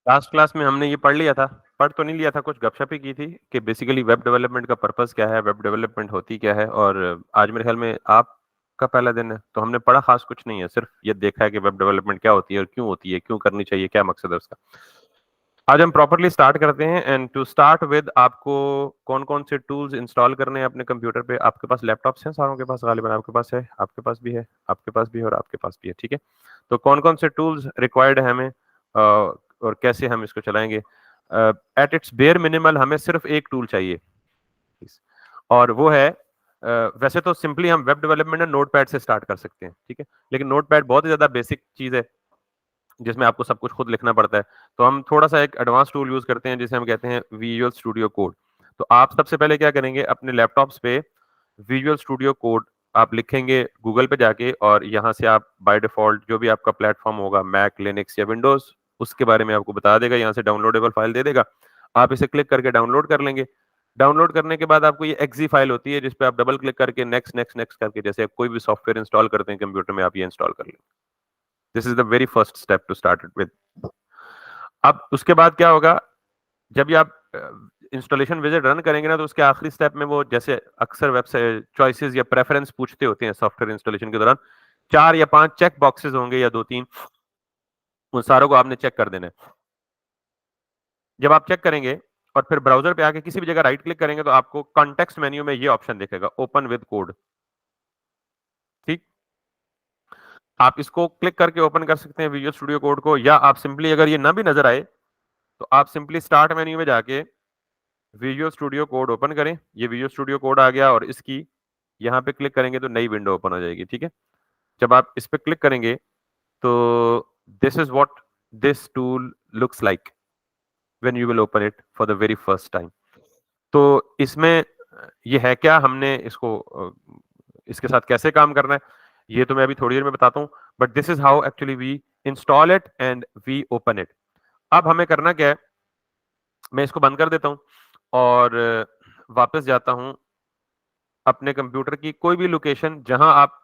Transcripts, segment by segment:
Last class में हमने ये पढ़ लिया था, पढ़ तो नहीं लिया था, कुछ गपशप ही की थी कि बेसिकली वेब डेवलपमेंट का पर्पस क्या है, वेब डेवलपमेंट होती क्या है। और आज मेरे ख्याल में आपका पहला दिन है, तो हमने पढ़ा खास कुछ नहीं है, सिर्फ ये देखा है कि वेब डेवलपमेंट क्या होती है और क्यों होती है, क्यों करनी चाहिए, क्या मकसद है उसका। आज हम प्रॉपरली स्टार्ट करते हैं। एंड टू स्टार्ट विद, आपको कौन कौन से टूल्स इंस्टॉल करने हैं अपने कंप्यूटर पे। आपके पास लैपटॉप्स हैं सारों के पास, गालिबन आपके पास है, आपके पास भी है, आपके पास भी है और आपके पास भी है, ठीक है। तो कौन कौन से टूल्स रिक्वायर्ड है हमें, और कैसे हम इसको चलाएंगे। एट इट्स बेयर मिनिमल हमें सिर्फ एक टूल चाहिए, और वो है वैसे तो सिंपली हम वेब डेवलपमेंट नोटपैड से स्टार्ट कर सकते हैं, ठीक है, लेकिन नोटपैड बहुत ही ज्यादा बेसिक चीज है जिसमें आपको सब कुछ खुद लिखना पड़ता है। तो हम थोड़ा सा एक एडवांस टूल यूज करते हैं जिसे हम कहते हैं विजुअल स्टूडियो कोड। तो आप सबसे पहले क्या करेंगे, अपने लैपटॉप्स पे विजुअल स्टूडियो कोड आप लिखेंगे गूगल पे जाके, और यहाँ से आप बाय डिफॉल्ट जो भी आपका प्लेटफॉर्म होगा, मैक, लिनक्स या विंडोज, उसके बारे में आपको बता देगा, यहाँ से डाउनलोडेबल फाइल दे देगा। आप इसे क्लिक करके डाउनलोड कर लेंगे। डाउनलोड करने के बाद आपको ये एक्जी फाइल होती है जिसपे आप डबल क्लिक करके नेक्स्ट नेक्स्ट नेक्स्ट करके, जैसे आप कोई भी सॉफ्टवेयर इंस्टॉल करते हैं कंप्यूटर में, आप ये इंस्टॉल कर लेंगे। This is the very first step to start it with. अब उसके बाद क्या होगा, जब भी आप इंस्टॉलेशन विजिट रन करेंगे ना, तो उसके आखिरी स्टेप में वो, जैसे अक्सर वेबसाइट चॉइसेस या प्रेफरेंस पूछते होते हैं सॉफ्टवेयर इंस्टॉलेशन के दौरान, 4 या 5 चेक बॉक्सेस होंगे या 2-3, उन सारों को आपने चेक कर देना है। जब आप चेक करेंगे और फिर ब्राउजर पे आके किसी भी जगह राइट क्लिक करेंगे, तो आपको कॉन्टेक्स्ट मेन्यू में ये ऑप्शन दिखेगा, ओपन विद कोड। ठीक, आप इसको क्लिक करके ओपन कर सकते हैं विजुअल स्टूडियो कोड को, या आप सिंपली, अगर ये ना भी नजर आए, तो आप सिंपली स्टार्ट मेन्यू में जाके विजुअल स्टूडियो कोड ओपन करें। ये विजुअल स्टूडियो कोड आ गया, और इसकी यहाँ पे क्लिक करेंगे तो नई विंडो ओपन हो जाएगी, ठीक है। जब आप इस पे क्लिक करेंगे, तो this is what this tool looks like when you will open it for the very first time. तो इसमें ये है क्या, हमने इसको इसके साथ कैसे काम करना है, ये तो मैं अभी थोड़ी देर में बताता हूँ। But this is how actually we install it and we open it. अब हमें करना क्या है, मैं इसको बंद कर देता हूँ और वापस जाता हूँ अपने कंप्यूटर की कोई भी लोकेशन जहां आप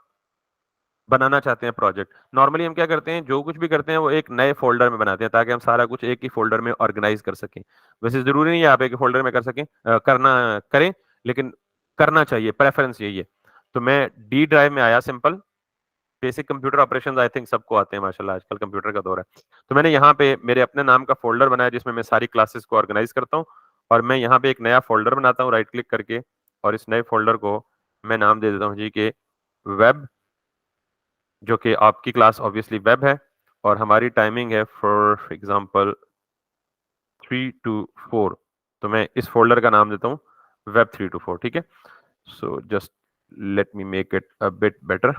बनाना चाहते हैं प्रोजेक्ट। नॉर्मली हम क्या करते हैं, जो कुछ भी करते हैं वो एक नए फोल्डर में बनाते हैं, ताकि हम सारा कुछ एक ही फोल्डर में ऑर्गेनाइज कर सकें। वैसे जरूरी नहीं है आप एक ही फोल्डर में कर सकें, करना करें, लेकिन करना चाहिए, प्रेफरेंस यही है। तो मैं डी ड्राइव में आया, simple basic computer operations I think सबको आते हैं माशाल्लाह, आजकल कंप्यूटर का दौर है। तो मैंने यहाँ पे मेरे अपने नाम का फोल्डर बनाया जिसमें मैं सारी क्लासेस को ऑर्गेनाइज करता हूँ, और मैं यहाँ पे एक नया फोल्डर बनाता हूँ राइट क्लिक करके, और इस नए फोल्डर को मैं नाम दे देता हूँ जी के वेब, जो कि आपकी क्लास ऑब्वियसली वेब है, और हमारी टाइमिंग है फॉर एग्जांपल 3 to 4। तो मैं इस फोल्डर का नाम देता हूँ वेब 3 to 4, ठीक है। So just let me make it a bit better,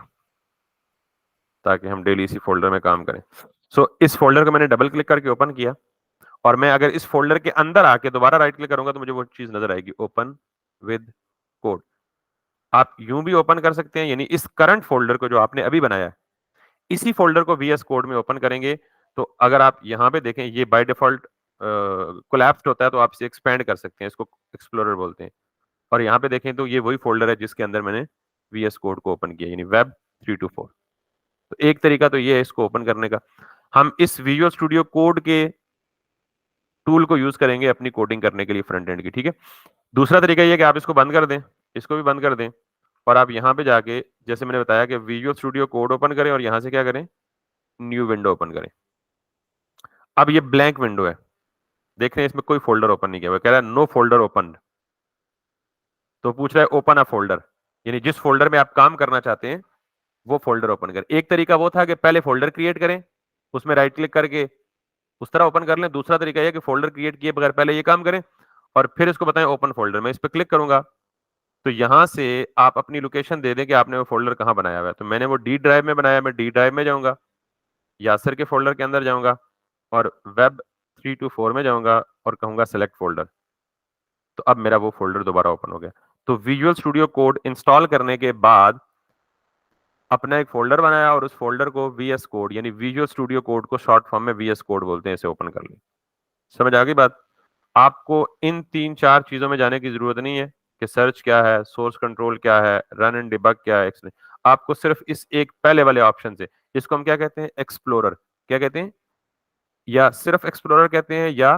ताकि हम डेली इसी फोल्डर में काम करें। सो इस फोल्डर को मैंने डबल क्लिक करके ओपन किया, और मैं अगर इस फोल्डर के अंदर आके दोबारा राइट क्लिक करूंगा, तो मुझे वो चीज नजर आएगी, ओपन विद कोड। आप यूं भी ओपन कर सकते हैं, यानी इस करंट फोल्डर को जो आपने अभी बनाया है, इसी फोल्डर को वीएस कोड में ओपन करेंगे, तो अगर आप यहाँ पे देखें, ये बाय डिफॉल्ट कोलैप्स्ड होता है, तो आप इसे एक्सपेंड कर सकते हैं, इसको एक्सप्लोरर बोलते हैं। और यहाँ पे देखें तो ये वही फोल्डर है जिसके अंदर मैंने वीएस कोड को ओपन किया, यानी वेब 3 to 4। तो एक तरीका तो ये है इसको ओपन करने का। हम इस विजुअल स्टूडियो कोड के टूल को यूज करेंगे अपनी कोडिंग करने के लिए फ्रंट एंड की, ठीक है। दूसरा तरीका ये है कि आप इसको बंद कर दें, इसको भी बंद कर दें, और आप यहाँ पे जाके, जैसे मैंने बताया कि विजुअल स्टूडियो कोड ओपन करें, और यहाँ से क्या करें, न्यू विंडो ओपन करें। अब ये ब्लैंक विंडो है, देख रहे हैं, इसमें कोई फोल्डर ओपन नहीं किया हुआ, कह रहा है नो फोल्डर ओपन। तो पूछ रहा है ओपन अ फोल्डर, यानी जिस फोल्डर में आप काम करना चाहते हैं वो फोल्डर ओपन करें। एक तरीका वो था कि पहले फोल्डर क्रिएट करें, उसमें राइट क्लिक करके उस तरह ओपन कर लें। दूसरा तरीका यह कि फोल्डर क्रिएट किए बगैर पहले ये काम करें, और फिर इसको बताएं ओपन फोल्डर। मैं इस पर क्लिक करूंगा, तो यहां से आप अपनी लोकेशन दे दें कि आपने वो फोल्डर कहां बनाया हुआ है। तो मैंने वो डी ड्राइव में बनाया, मैं डी ड्राइव में जाऊंगा, यासर के फोल्डर के अंदर जाऊंगा, और वेब 3 to 4 में जाऊंगा, और कहूंगा सेलेक्ट फोल्डर। तो अब मेरा वो फोल्डर दोबारा ओपन हो गया। तो विजुअल स्टूडियो कोड इंस्टॉल करने के बाद अपना एक फोल्डर बनाया, और उस फोल्डर को वीएस कोड, यानी विजुअल स्टूडियो कोड को शॉर्ट फॉर्म में वीएस कोड बोलते हैं, इसे ओपन कर लिया। समझ आ गई बात। आपको इन 3-4 चीजों में जाने की जरूरत नहीं है कि सर्च क्या है, सोर्स कंट्रोल क्या है, रन एंड डिबग क्या है, आपको सिर्फ इस एक पहले वाले ऑप्शन से, इसको हम क्या कहते हैं, एक्सप्लोरर। क्या कहते हैं, या सिर्फ एक्सप्लोरर कहते हैं या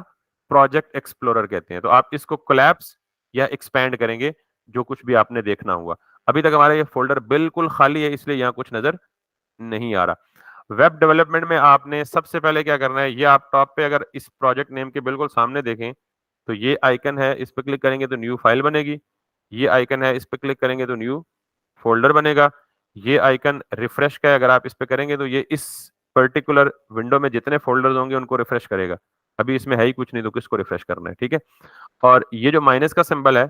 प्रोजेक्ट एक्सप्लोरर कहते हैं। तो आप इसको कोलैप्स या एक्सपैंड करेंगे जो कुछ भी आपने देखना हुआ। अभी तक हमारा ये फोल्डर बिल्कुल खाली है, इसलिए यहाँ कुछ नजर नहीं आ रहा। वेब डेवलपमेंट में आपने सबसे पहले क्या करना है, ये आप टॉप पे अगर इस प्रोजेक्ट नेम के बिल्कुल सामने देखें तो ये आइकन है, इस पे क्लिक करेंगे तो न्यू फाइल बनेगी। ये आइकन है, इस पे क्लिक करेंगे तो न्यू फोल्डर बनेगा। ये आइकन रिफ्रेश का है, अगर आप इस पे करेंगे तो ये इस पर्टिकुलर विंडो में जितने फोल्डर्स होंगे उनको रिफ्रेश करेगा। अभी इसमें है ही कुछ नहीं तो किसको रिफ्रेश करना है, ठीक है। और ये जो माइनस का सिंबल है,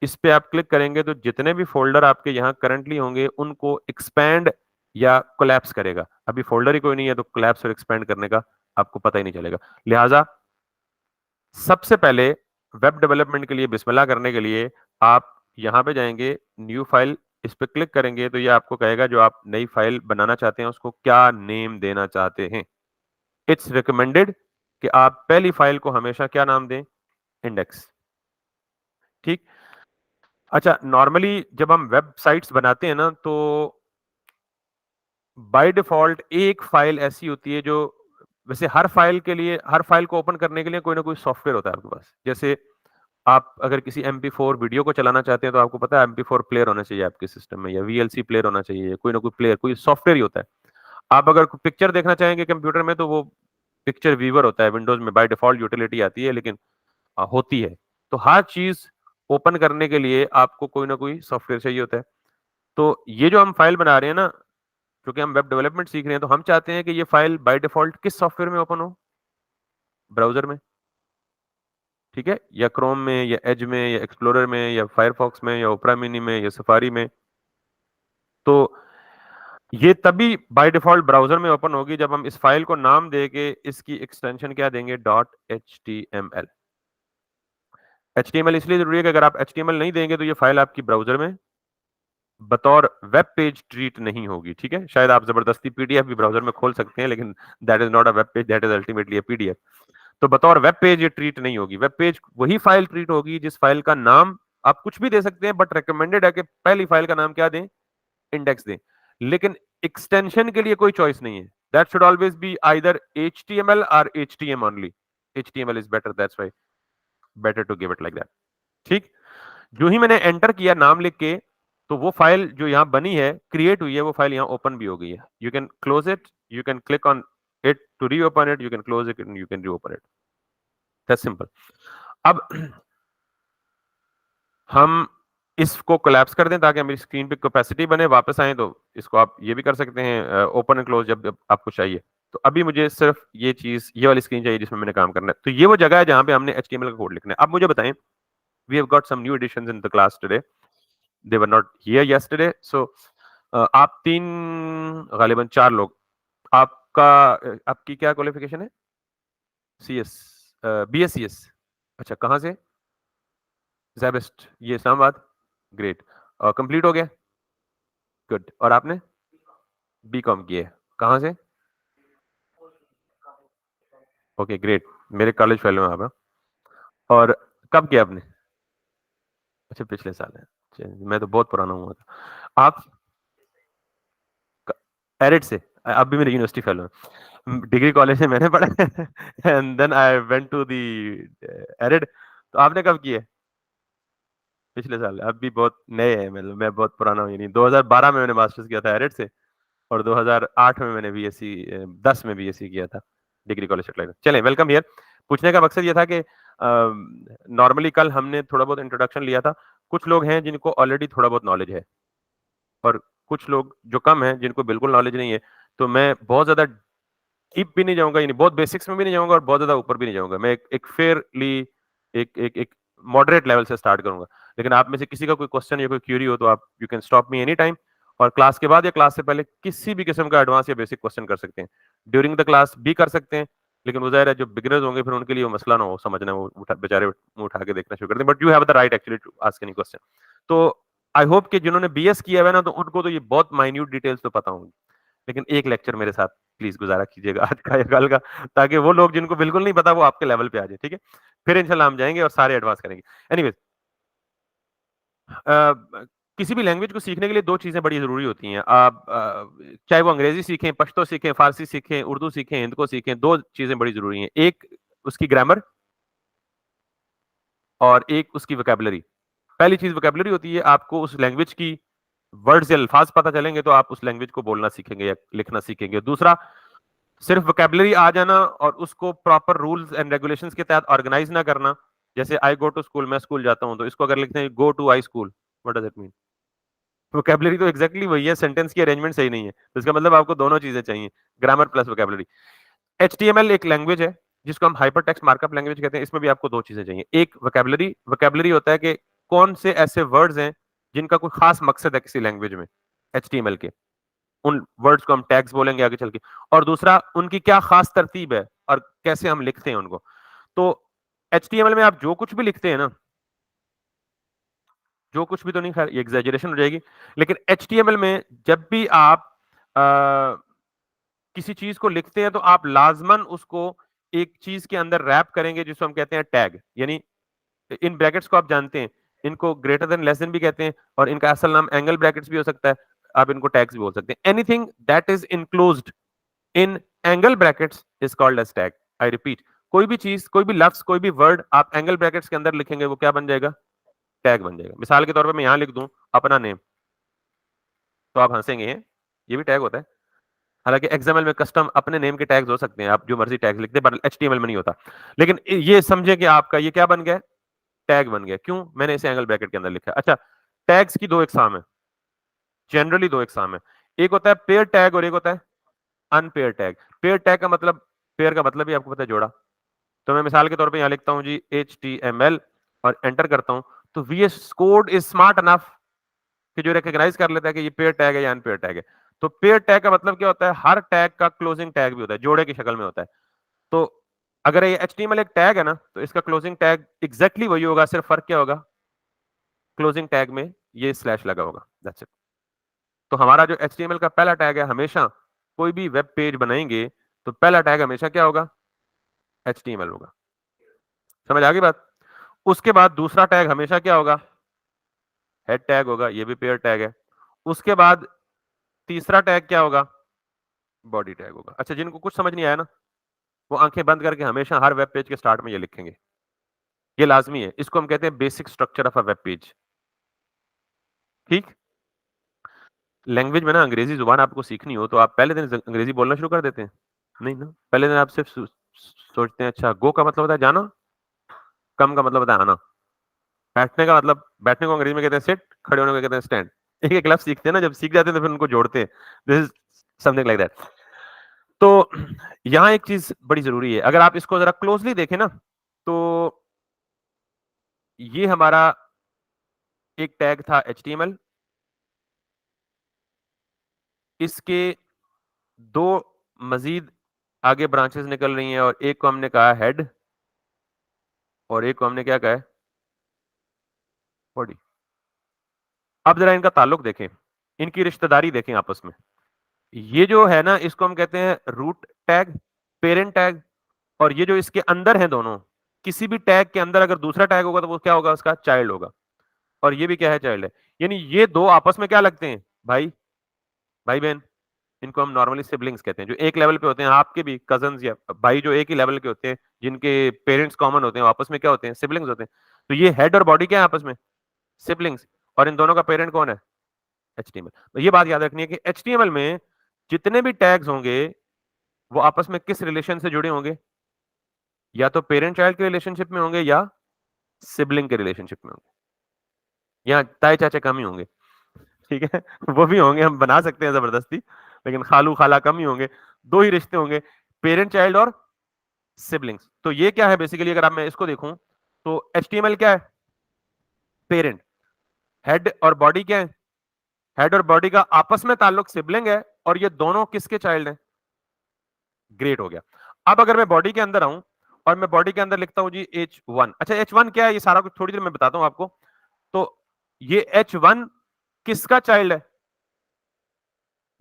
इस पे आप क्लिक करेंगे तो जितने भी फोल्डर आपके यहाँ करंटली होंगे उनको एक्सपैंड या कोलैप्स करेगा। अभी फोल्डर ही कोई नहीं है तो कोलैप्स और एक्सपैंड करने का आपको पता ही नहीं चलेगा। लिहाजा सबसे पहले वेब डेवलपमेंट के लिए बिस्मिल्लाह करने के लिए आप यहाँ पे जाएंगे, न्यू फाइल, इस पे क्लिक करेंगे तो ये आपको कहेगा जो आप नई फाइल बनाना चाहते हैं उसको क्या नेम देना चाहते हैं। इट्स रिकमेंडेड कि आप पहली फाइल को हमेशा क्या नाम दें, इंडेक्स। ठीक। अच्छा, नॉर्मली जब हम वेबसाइट्स बनाते हैं ना तो बाय डिफॉल्ट एक फाइल ऐसी होती है जो, वैसे हर फाइल के लिए, हर फाइल को ओपन करने के लिए कोई ना कोई सॉफ्टवेयर होता है आपके पास। जैसे आप अगर किसी MP4 वीडियो को चलाना चाहते हैं तो आपको पता है MP4 प्लेयर होना चाहिए आपके सिस्टम में, या VLC प्लेयर होना चाहिए, कोई ना कोई प्लेयर, कोई सॉफ्टवेयर ही होता है। आप अगर पिक्चर देखना चाहेंगे कंप्यूटर में तो वो पिक्चर व्यूवर होता है, विंडोज में बाय डिफॉल्ट यूटिलिटी आती है, लेकिन होती है। तो हर चीज ओपन करने के लिए आपको कोई ना कोई सॉफ्टवेयर चाहिए होता है। तो ये जो हम फाइल बना रहे हैं ना, क्योंकि हम वेब डेवलपमेंट सीख रहे हैं तो हम चाहते हैं कि ये फाइल बाय डिफॉल्ट किस सॉफ्टवेयर में ओपन हो, ब्राउजर में, ठीक है, या क्रोम में या एज में या एक्सप्लोरर में या फायरफॉक्स में या ओपेरा मिनी में या सफारी में। तो ये तभी बाय डिफॉल्ट ब्राउजर में ओपन होगी जब हम इस फाइल को नाम देके इसकी एक्सटेंशन क्या देंगे, .html। HTML इसलिए जरूरी है कि अगर आप HTML नहीं देंगे तो ये फाइल आपकी ब्राउजर में बतौर वेब पेज ट्रीट नहीं होगी, ठीक है। शायद आप जबरदस्ती PDF भी ब्राउजर में खोल सकते हैं, लेकिन that is not a web page, that is ultimately a PDF। तो बतौर वेब पेज ये ट्रीट नहीं होगी। वेब पेज वही फाइल ट्रीट होगी जिस फाइल का नाम आप कुछ भी दे सकते हैं, बट रिकमेंडेड है कि पहली फाइल का नाम क्या दें, इंडेक्स दें। लेकिन एक्सटेंशन के लिए कोई चॉइस नहीं है, that should always be either HTML और HTM only. HTML is better, that's why better to give it like that. ठीक। जो ही मैंने एंटर किया नाम लिख के, तो वो फाइल जो यहाँ बनी है, क्रिएट हुई है, वो फाइल यहाँ ओपन भी हो गई है। You can close it, you can click on it to reopen it, you can close it and you can reopen it, that's simple. अब हम इसको कोलैप्स कर दें ताकि हमारी स्क्रीन पे कैपेसिटी बने, वापस आए तो इसको आप ये भी कर सकते हैं ओपन एंड क्लोज जब आपको चाहिए। तो अभी मुझे सिर्फ ये चीज, ये वाली स्क्रीन चाहिए जिसमें मैंने काम करना है। तो ये वो जगह है जहां पे हमने HTML का कोड लिखना है। अब मुझे बताएं, we have got some new additions in the class today, they were not here yesterday. So आप तीन, गालिबन चार लोग, आपका आपकी क्या क्वालिफिकेशन है? CS, BScs। अच्छा, कहाँ से? जैबिस्ट, ये इस्लामाबाद। ग्रेट। कंप्लीट हो गया? गुड। और आपने B.Com किए, कहाँ से? ओके ग्रेट, मेरे कॉलेज फेलो में आप हैं। और कब किया आपने? अच्छा, पिछले साल है। चलिए, मैं तो बहुत पुराना हुआ था। आप एरिड से? आप भी मेरे यूनिवर्सिटी फेलो हैं। डिग्री कॉलेज में मैंने पढ़ा and then I went to the Arid. तो आपने कब किए? पिछले साल। अब भी बहुत नए हैं, मतलब मैं बहुत पुराना हूँ, यानी 2012 में मैंने मास्टर्स किया था एरिड से, और 2008 में मैंने BSc, 10 में BSc किया था डिग्री कॉलेज सेटल। चलें, वेलकम हियर। पूछने का मकसद ये था कि नॉर्मली कल हमने थोड़ा बहुत इंट्रोडक्शन लिया था। कुछ लोग हैं जिनको ऑलरेडी थोड़ा बहुत नॉलेज है, और कुछ लोग जो कम हैं जिनको बिल्कुल नॉलेज नहीं है। तो मैं बहुत ज्यादा डीप भी नहीं जाऊंगा, यानी बहुत बेसिक्स में भी नहीं जाऊंगा और बहुत ज्यादा ऊपर भी नहीं जाऊंगा। मैं एक फेयरली, एक मॉडरेट लेवल से स्टार्ट करूंगा। लेकिन आप में से किसी का कोई क्वेश्चन या कोई क्यूरी हो तो आप, you can stop me any time, और क्लास के बाद या क्लास से पहले किसी भी किस्म का एडवांस या बेसिक क्वेश्चन कर सकते हैं। ड्यूरिंग द क्लास भी कर सकते हैं, लेकिन वो जाहिर है जो बिगिनर्स होंगे फिर उनके लिए वो मसला ना हो समझना, वो बेचारे मुंह उठा के देखना शुरू कर दें। But you have the right actually to ask any question. तो आई होप कि जिन्होंने BS किया हुआ है ना, तो उनको तो ये बहुत माइन्यूट डिटेल्स तो पता होंगी। लेकिन एक लेक्चर मेरे साथ प्लीज गुजारा कीजिएगा आज का या कल का, ताकि वो लोग जिनको बिल्कुल नहीं पता वो आपके लेवल पे आ जाए, ठीक है। फिर इंशाल्लाह हम जाएंगे और सारे एडवांस करेंगे। एनीवेज, किसी भी लैंग्वेज को सीखने के लिए दो चीजें बड़ी जरूरी होती हैं। आप चाहे वो अंग्रेजी सीखें, पश्तो सीखें, फारसी सीखें, उर्दू सीखें, हिंदी को सीखें, दो चीजें बड़ी जरूरी हैं। एक उसकी ग्रामर और एक उसकी वोकैबुलरी। पहली चीज वोकैबुलरी होती है, आपको उस लैंग्वेज की वर्ड्स या अल्फाज पता चलेंगे तो आप उस लैंग्वेज को बोलना सीखेंगे या लिखना सीखेंगे। दूसरा, सिर्फ वोकैबुलरी आ जाना और उसको प्रॉपर रूल्स एंड रेगुलेशंस के तहत ऑर्गेनाइज ना करना। जैसे आई गो टू स्कूल, मैं स्कूल जाता हूं, तो इसको अगर लिखते हैं go to I school, what does it mean? Vocabulary तो एग्जैक्टली वही है, सेंटेंस की अरेंजमेंट सही नहीं है, तो इसका मतलब आपको दोनों चीजें चाहिए, ग्रामर प्लस वोकैबुलरी। एचटीएमएल एक लैंग्वेज है जिसको हम हाइपर टेक्स्ट मार्कअप लैंग्वेज कहते हैं। इसमें भी आपको दो चीजें चाहिए। एक वोकैबुलरी, वोकैबुलरी होता है कि कौन से ऐसे वर्ड्स हैं जिनका कोई खास मकसद है किसी लैंग्वेज में, एचटीएमएल के उन वर्ड्स को हम टैग्स बोलेंगे आगे चल के। और दूसरा, उनकी क्या खास तरतीब है और कैसे हम लिखते हैं उनको। तो एचटीएमएल में आप जो कुछ भी लिखते हैं ना, जो कुछ भी तो नहीं, खैर ये एग्जैजरेशन हो जाएगी, लेकिन एचटीएमएल में जब भी आप किसी चीज को लिखते हैं तो आप लाजमन उसको एक चीज के अंदर रैप करेंगे जिसको हम कहते हैं टैग। यानी इन ब्रैकेट्स को आप जानते हैं, इनको ग्रेटर देन लेस देन भी कहते हैं और इनका असल नाम एंगल ब्रैकेट्स भी हो सकता है, आप इनको टैग्स भी बोल सकते हैं। Anything that is enclosed in angle brackets is called as tag. I repeat, कोई भी चीज, कोई भी लफ्ज, कोई भी वर्ड आप एंगल ब्रैकेट्स के अंदर लिखेंगे वो क्या बन जाएगा? टैग बन जाएगा। मिसाल के तौर पर मैं यहां लिख दूं अपना नेम, तो आप हंसेंगे, ये भी टैग होता है। हालांकि एक्सएमएल में कस्टम अपने नेम के टैग्स हो सकते हैं, आप जो मर्जी टैग लिखते हैं, पर एचटीएमएल में नहीं होता। लेकिन ये समझे कि आपका ये क्या बन गया? टैग बन गया। क्यों? मैंने इसे एंगल ब्रैकेट के अंदर लिखा है। अच्छा, टैग्स की दो इकसाम है, जनरली दो इकसाम है। एक होता है पेयर टैग और एक होता है अनपेयर टैग। पेयर टैग का मतलब, पेयर का मतलब ही आपको पता है, जोड़ा। तो मैं मिसाल के तौर पे यहां लिखता हूं जी HTML और एंटर करता हूं, तो VS code is smart enough कि जो रिकॉग्नाइज कर लेता है कि ये पेयर टैग है या अनपेयर टैग है। तो पेयर टैग का मतलब क्या होता है? हर टैग का क्लोजिंग टैग भी होता है, जोड़े की शक्ल में होता है। तो अगर ये HTML एक टैग है ना, तो इसका क्लोजिंग टैग एग्जैक्टली वही होगा, सिर्फ फर्क क्या होगा? क्लोजिंग टैग में ये स्लैश लगा होगा, दैट्स इट। तो हमारा जो HTML का पहला टैग है, हमेशा कोई भी वेब पेज बनाएंगे तो पहला टैग हमेशा क्या होगा? HTML होगा। समझ आ गई बात? उसके बाद दूसरा टैग हमेशा क्या होगा? हेड टैग होगा, ये भी पेयर टैग है। उसके बाद तीसरा टैग क्या होगा? बॉडी टैग होगा। अच्छा, जिनको कुछ समझ नहीं आया ना, वो आंखें बंद करके हमेशा हर वेब पेज के स्टार्ट में ये लिखेंगे, ये लाजमी है। इसको हम कहते हैं basic structure of a web page. ठीक। लैंग्वेज में ना, अंग्रेजी जुबान आपको सीखनी हो तो आप पहले दिन अंग्रेजी बोलना शुरू कर देते हैं? नहीं ना, पहले दिन आप सिर्फ सोचते हैं अच्छा गो का मतलब होता है जाना, कम का मतलब होता है आना, बैठने का मतलब, बैठने को अंग्रेजी में कहते हैं सिट, खड़े होने को कहते हैं स्टैंड। एक एक लफ्ज सीखते हैं ना, जब सीख जाते हैं तो फिर उनको जोड़ते हैं। This is something like that. तो यहाँ एक चीज बड़ी जरूरी है, अगर आप इसको जरा क्लोजली देखें ना, तो ये हमारा एक टैग था HTML, इसके दो मजीद आगे ब्रांचेस निकल रही हैं और एक को हमने कहा हेड और एक को हमने क्या कहा है? बॉडी। अब जरा इनका ताल्लुक देखें, इनकी रिश्तेदारी देखें आपस में। ये जो है ना, इसको हम कहते हैं रूट टैग, पेरेंट टैग। और ये जो इसके अंदर है दोनों, किसी भी टैग के अंदर अगर दूसरा टैग होगा तो वो क्या होगा? उसका चाइल्ड होगा। और ये भी क्या है? चाइल्ड है। यानी ये दो आपस में क्या लगते हैं? भाई, भाई बहन। इनको हम नॉर्मली सिबलिंग्स कहते हैं, जो एक लेवल पे होते हैं। आपके भी कजन्स या भाई जो एक ही लेवल के होते हैं, जिनके पेरेंट्स कॉमन होते हैं, आपस में क्या होते हैं? सिबलिंग्स होते हैं। तो ये हेड और बॉडी क्या है आपस में? सिबलिंग्स। और इन दोनों का पेरेंट कौन है? HTML। तो ये बात याद रखनी है कि HTML में जितने भी टैग्स होंगे वो आपस में किस रिलेशन से जुड़े होंगे? या तो पेरेंट चाइल्ड के रिलेशनशिप में होंगे या सिबलिंग के रिलेशनशिप में होंगे। यहाँ ताए चाचे कम ही होंगे, ठीक है। वो भी होंगे, हम बना सकते हैं जबरदस्ती, लेकिन खालू खाला कम ही होंगे। दो ही रिश्ते होंगे, पेरेंट चाइल्ड और सिबलिंग्स। तो ये क्या है बेसिकली? अगर आप मैं इसको देखूं तो HTML क्या है? पेरेंट। हेड और बॉडी क्या है? हेड और बॉडी का आपस में ताल्लुक सिबलिंग है, और ये दोनों किसके चाइल्ड हैं? ग्रेट, हो गया। अब अगर मैं बॉडी के अंदर आऊं और मैं बॉडी के अंदर लिखता हूं जी H1। अच्छा, H1 क्या है? ये सारा कुछ थोड़ी देर में बताता हूं आपको। तो ये H1 किसका चाइल्ड है?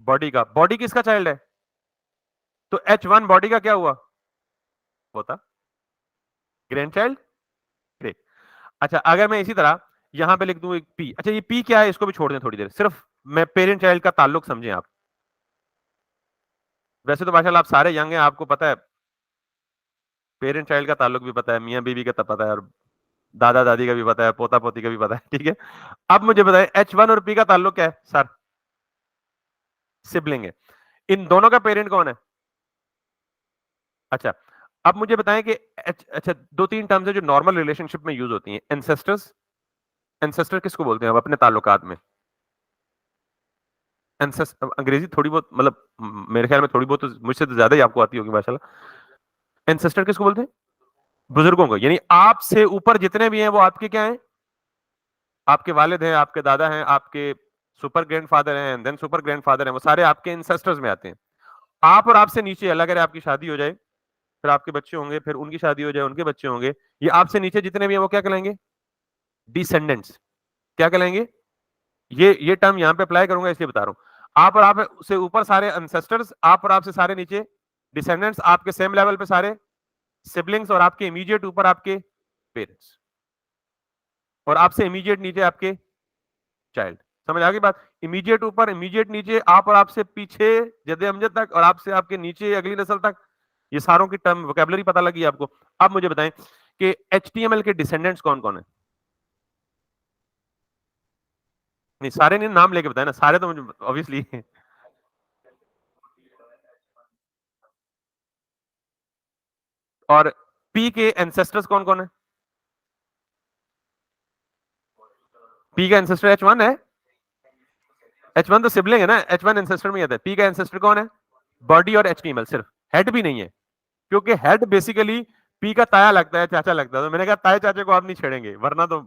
बॉडी का। बॉडी किसका चाइल्ड है? तो H1 बॉडी का क्या हुआ? होता ग्रैंड चाइल्ड। ग्रेट। अच्छा, अगर मैं इसी तरह यहां पे लिख दूं एक पी। अच्छा ये पी क्या है इसको भी छोड़ दें थोड़ी देर, सिर्फ मैं पेरेंट चाइल्ड का ताल्लुक समझें आप। वैसे तो माशाल्लाह आप सारे यंग हैं, आपको पता है पेरेंट चाइल्ड का ताल्लुक भी पता है, मियां बीवी का तो पता है, और दादा दादी का भी पता है, पोता पोती का भी पता है, ठीक है। अब मुझे बताएं H1 और P का ताल्लुक क्या है सर? सिबलिंग है। इन दोनों का पेरेंट कौन है? अच्छा अब मुझे बताएं कि अच्छा दो तीन टर्म्स है जो नॉर्मल रिलेशनशिप में यूज होती हैं। एंसेस्टर्स, एंसेस्टर किसको बोलते हैं अब अपने ताल्लुकात में? एंसेस्टर अंग्रेजी थोड़ी बहुत मतलब मेरे ख्याल में थोड़ी बहुत तो मुझसे तो ज्यादा ही आपको आती होगी माशाल्लाह। एंसेस्टर किसको बोलते हैं? बुजुर्गों को, यानी आपसे ऊपर जितने भी हैं वो आपके क्या हैं? आपके वालिद हैं, आपके दादा हैं, आपके सुपर ग्रैंडफादर हैं, देन सुपर ग्रैंडफादर हैं, वो सारे आपके इंसेस्टर्स में आते हैं। आप और आपसे नीचे अल्लाह करे आपकी शादी हो जाए, फिर आपके बच्चे होंगे, फिर उनकी शादी हो जाए, उनके बच्चे होंगे, ये आपसे नीचे जितने भी हैं वो क्या कहलाएंगे? डिसेंडेंट्स। क्या कहलाएंगे? ये टर्म यहां पे अप्लाई करूंगा इसलिए बता रहा हूं। आप और आप से ऊपर सारे एंसेस्टर्स, आप और आपसे सारे नीचे डिसेंडेंट्स, आपके सेम लेवल पे सारे सिबलिंग्स, और आपके इमीडिएट ऊपर आपके पेरेंट्स, और आपसे इमीडिएट नीचे आपके चाइल्ड। समझ आ गई बात? इमीडिएट ऊपर, इमीडिएट नीचे, आप और आपसे पीछे जदे अमजद तक, और आपसे आपके नीचे अगली नस्ल तक, ये सारों की टर्म वोकैबुलरी पता लगी आपको। अब मुझे बताएं कि एचटीएमएल के डिसेंडेंट्स कौन कौन है? नहीं सारे नहीं, नाम लेके बताए ना, सारे तो मुझे ऑब्वियसली। और पी के एंसेस्टर्स कौन कौन है? पी का एंसेस्टर H1 है। H1 तो सिबलिंग है ना, H1 एंसेस्टर में आता है। पी का एंसेस्टर कौन है? बॉडी और एचटीएमएल, सिर्फ हेड भी नहीं है, क्योंकि हेड बेसिकली पी का ताया लगता है, चाचा लगता है। तो मैंने कहा ताए चाचे को आप नहीं छेड़ेंगे वरना तो